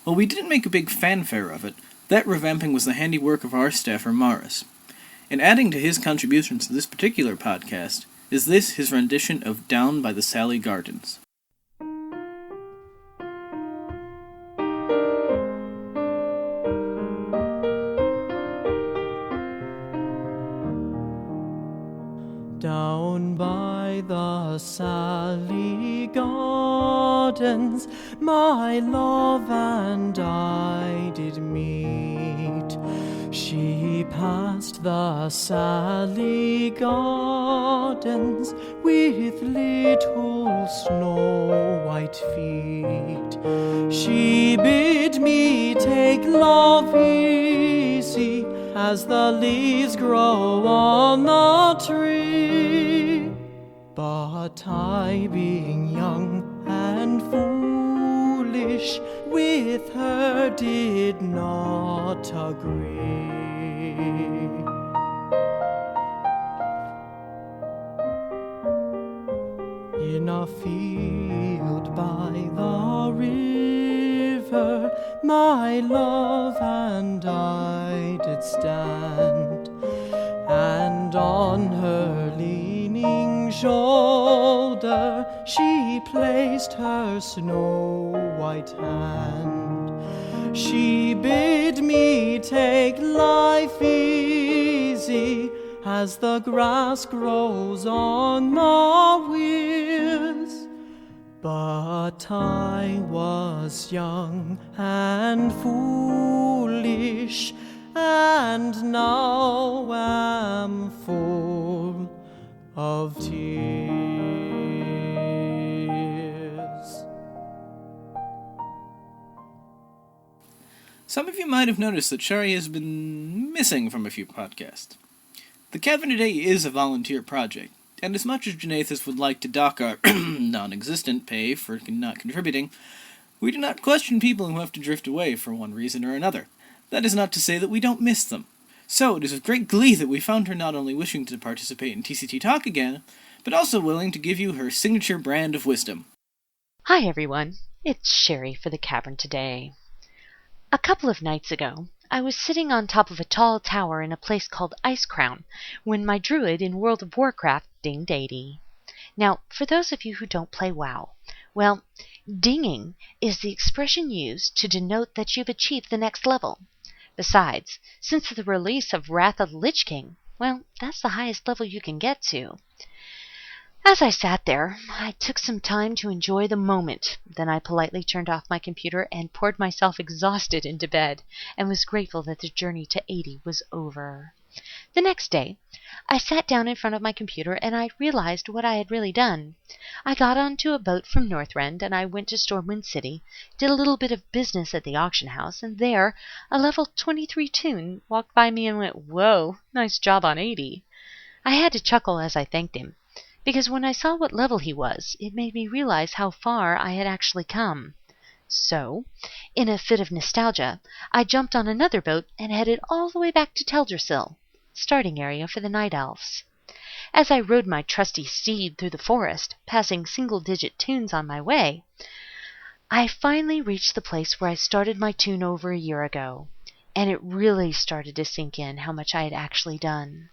S4: While we didn't make a big fanfare of it, that revamping was the handiwork of our staffer Morris. And adding to his contributions to this particular podcast is his rendition of Down by the Sally Gardens.
S1: Down by the Sally Gardens, gardens my love and I did meet. She passed the Sally Gardens with little snow-white feet. She bid me take love easy as the leaves grow on the tree. But I, being young and foolish, with her did not agree. In a field by the river, my love and I did stand, and on her leaning shoulder she placed her snow-white hand. She bid me take life easy as the grass grows on the weirs. But I was young and foolish, and now am full of tears.
S4: Some of you might have noticed that Shari has been missing from a few podcasts. The Cabin Today is a volunteer project, and as much as Janathus would like to dock our non-existent pay for not contributing, we do not question people who have to drift away for one reason or another. That is not to say that we don't miss them. So it is with great glee that we found her not only wishing to participate in TCT Talk again, but also willing to give you her signature brand of wisdom.
S3: Hi everyone, it's Sherry for the Cavern Today. A couple of nights ago, I was sitting on top of a tall tower in a place called Ice Crown when my druid in World of Warcraft dinged 80. Now, for those of you who don't play WoW, well, dinging is the expression used to denote that you've achieved the next level. Besides, since the release of Wrath of the Lich King, well, that's the highest level you can get to. As I sat there, I took some time to enjoy the moment. Then I politely turned off my computer and poured myself exhausted into bed, and was grateful that the journey to 80 was over. The next day, I sat down in front of my computer and I realized what I had really done. I got onto a boat from Northrend and I went to Stormwind City, did a little bit of business at the auction house, and there a level 23 toon walked by me and went, "Whoa, nice job on 80. I had to chuckle as I thanked him, because when I saw what level he was, it made me realize how far I had actually come. So, in a fit of nostalgia, I jumped on another boat and headed all the way back to Teldrassil, starting area for the Night Elves. As I rode my trusty steed through the forest, passing single-digit toons on my way, I finally reached the place where I started my toon over a year ago, and it really started to sink in how much I had actually done.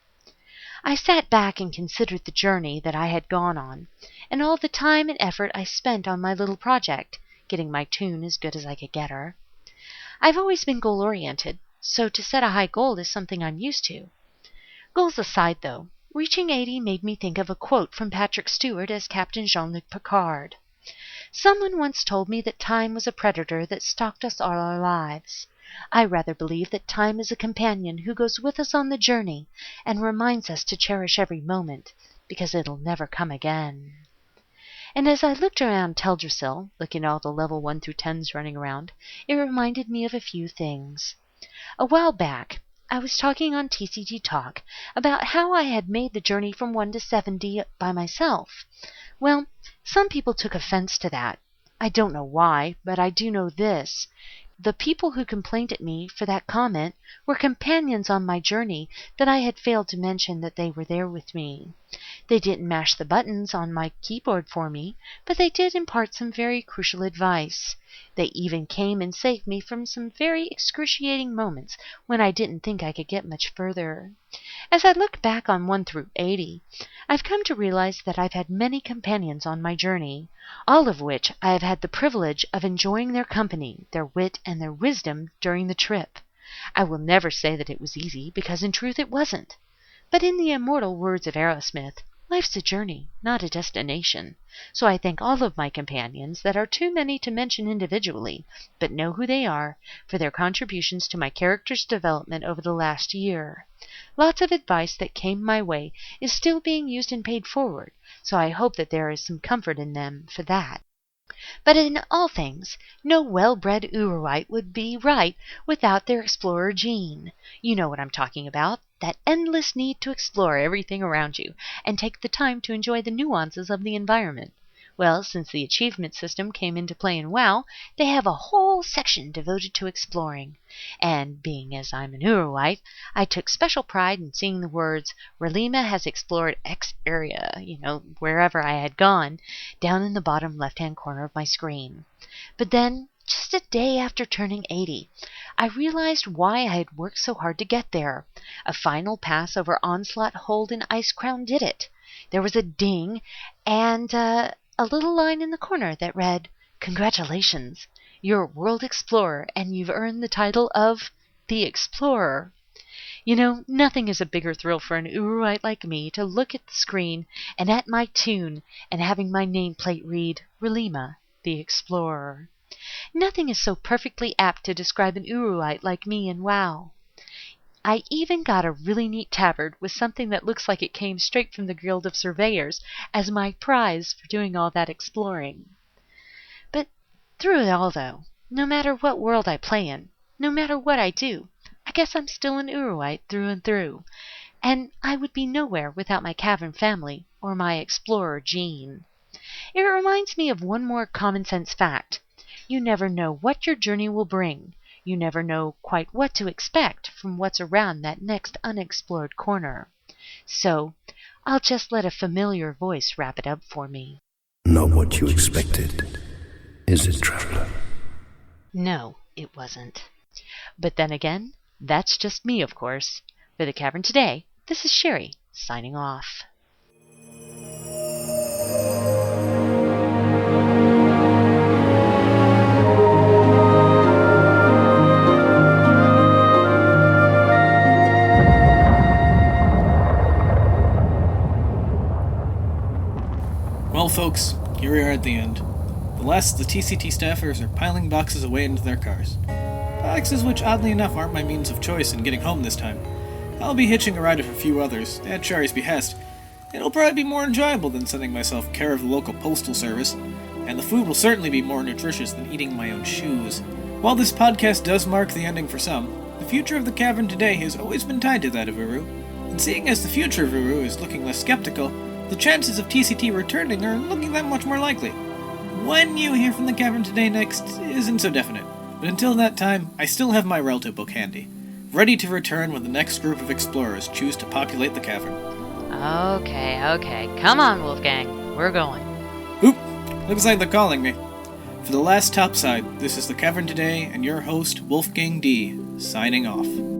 S3: I sat back and considered the journey that I had gone on, and all the time and effort I spent on my little project, getting my toon as good as I could get her. I've always been goal-oriented, so to set a high goal is something I'm used to. Goals aside, though, reaching 80 made me think of a quote from Patrick Stewart as Captain Jean-Luc Picard. Someone once told me that time was a predator that stalked us all our lives. I rather believe that time is a companion who goes with us on the journey and reminds us to cherish every moment, because it'll never come again. And as I looked around Teldrassil, looking at all the level 1 through 10s running around, it reminded me of a few things. A while back, I was talking on TCT Talk about how I had made the journey from 1 to 70 by myself. Well, some people took offense to that. I don't know why, but I do know this. The people who complained at me for that comment were companions on my journey that I had failed to mention that they were there with me. They didn't mash the buttons on my keyboard for me, but they did impart some very crucial advice. They even came and saved me from some very excruciating moments when I didn't think I could get much further. As I look back on 1 through 80, I've come to realize that I've had many companions on my journey, all of which I have had the privilege of enjoying their company, their wit, and their wisdom during the trip. I will never say that it was easy, because in truth it wasn't. But in the immortal words of Aerosmith, Life's a journey, not a destination. So I thank all of my companions that are too many to mention individually, but know who they are, for their contributions to my character's development over the last year. Lots of advice that came my way is still being used and paid forward, so I hope that there is some comfort in them for that. But in all things, no well-bred Uruite would be right without their explorer gene. You know what I'm talking about. That endless need to explore everything around you and take the time to enjoy the nuances of the environment. Well, since the achievement system came into play in WoW, they have a whole section devoted to exploring. And being as I'm an Uruite, I took special pride in seeing the words, Relima has explored X area, wherever I had gone, down in the bottom left-hand corner of my screen. But then, just a day after turning 80, I realized why I had worked so hard to get there. A final pass over Onslaught Hold in Icecrown did it. There was a ding and a little line in the corner that read, Congratulations, you're a world explorer and you've earned the title of the Explorer. Nothing is a bigger thrill for an Uruite like me to look at the screen and at my tune and having my nameplate read, Relima, the Explorer. Nothing is so perfectly apt to describe an Uruite like me in WoW. I even got a really neat tabard with something that looks like it came straight from the Guild of Surveyors as my prize for doing all that exploring. But through it all, though, no matter what world I play in, no matter what I do, I guess I'm still an Uruite through and through, and I would be nowhere without my cavern family or my explorer gene. It reminds me of one more common sense fact. You never know what your journey will bring. You never know quite what to expect from what's around that next unexplored corner. So, I'll just let a familiar voice wrap it up for me.
S13: Not what you expected, is it, traveler?
S3: No, it wasn't. But then again, that's just me, of course. For the Cavern Today, this is Sherry, signing off.
S4: Well, folks, here we are at the end. The last of the TCT staffers are piling boxes away into their cars. Boxes which, oddly enough, aren't my means of choice in getting home this time. I'll be hitching a ride with a few others, at Sherry's behest. It'll probably be more enjoyable than sending myself care of the local postal service, and the food will certainly be more nutritious than eating my own shoes. While this podcast does mark the ending for some, the future of the Cavern Today has always been tied to that of Uru, and seeing as the future of Uru is looking less skeptical, the chances of TCT returning are looking that much more likely. When you hear from the Cavern Today next isn't so definite, but until that time, I still have my relative book handy, ready to return when the next group of explorers choose to populate the cavern.
S3: Okay, come on, Wolfgang, we're going.
S4: Oop, looks like they're calling me. For the last Topside, this is the Cavern Today and your host, Wolfgang D, signing off.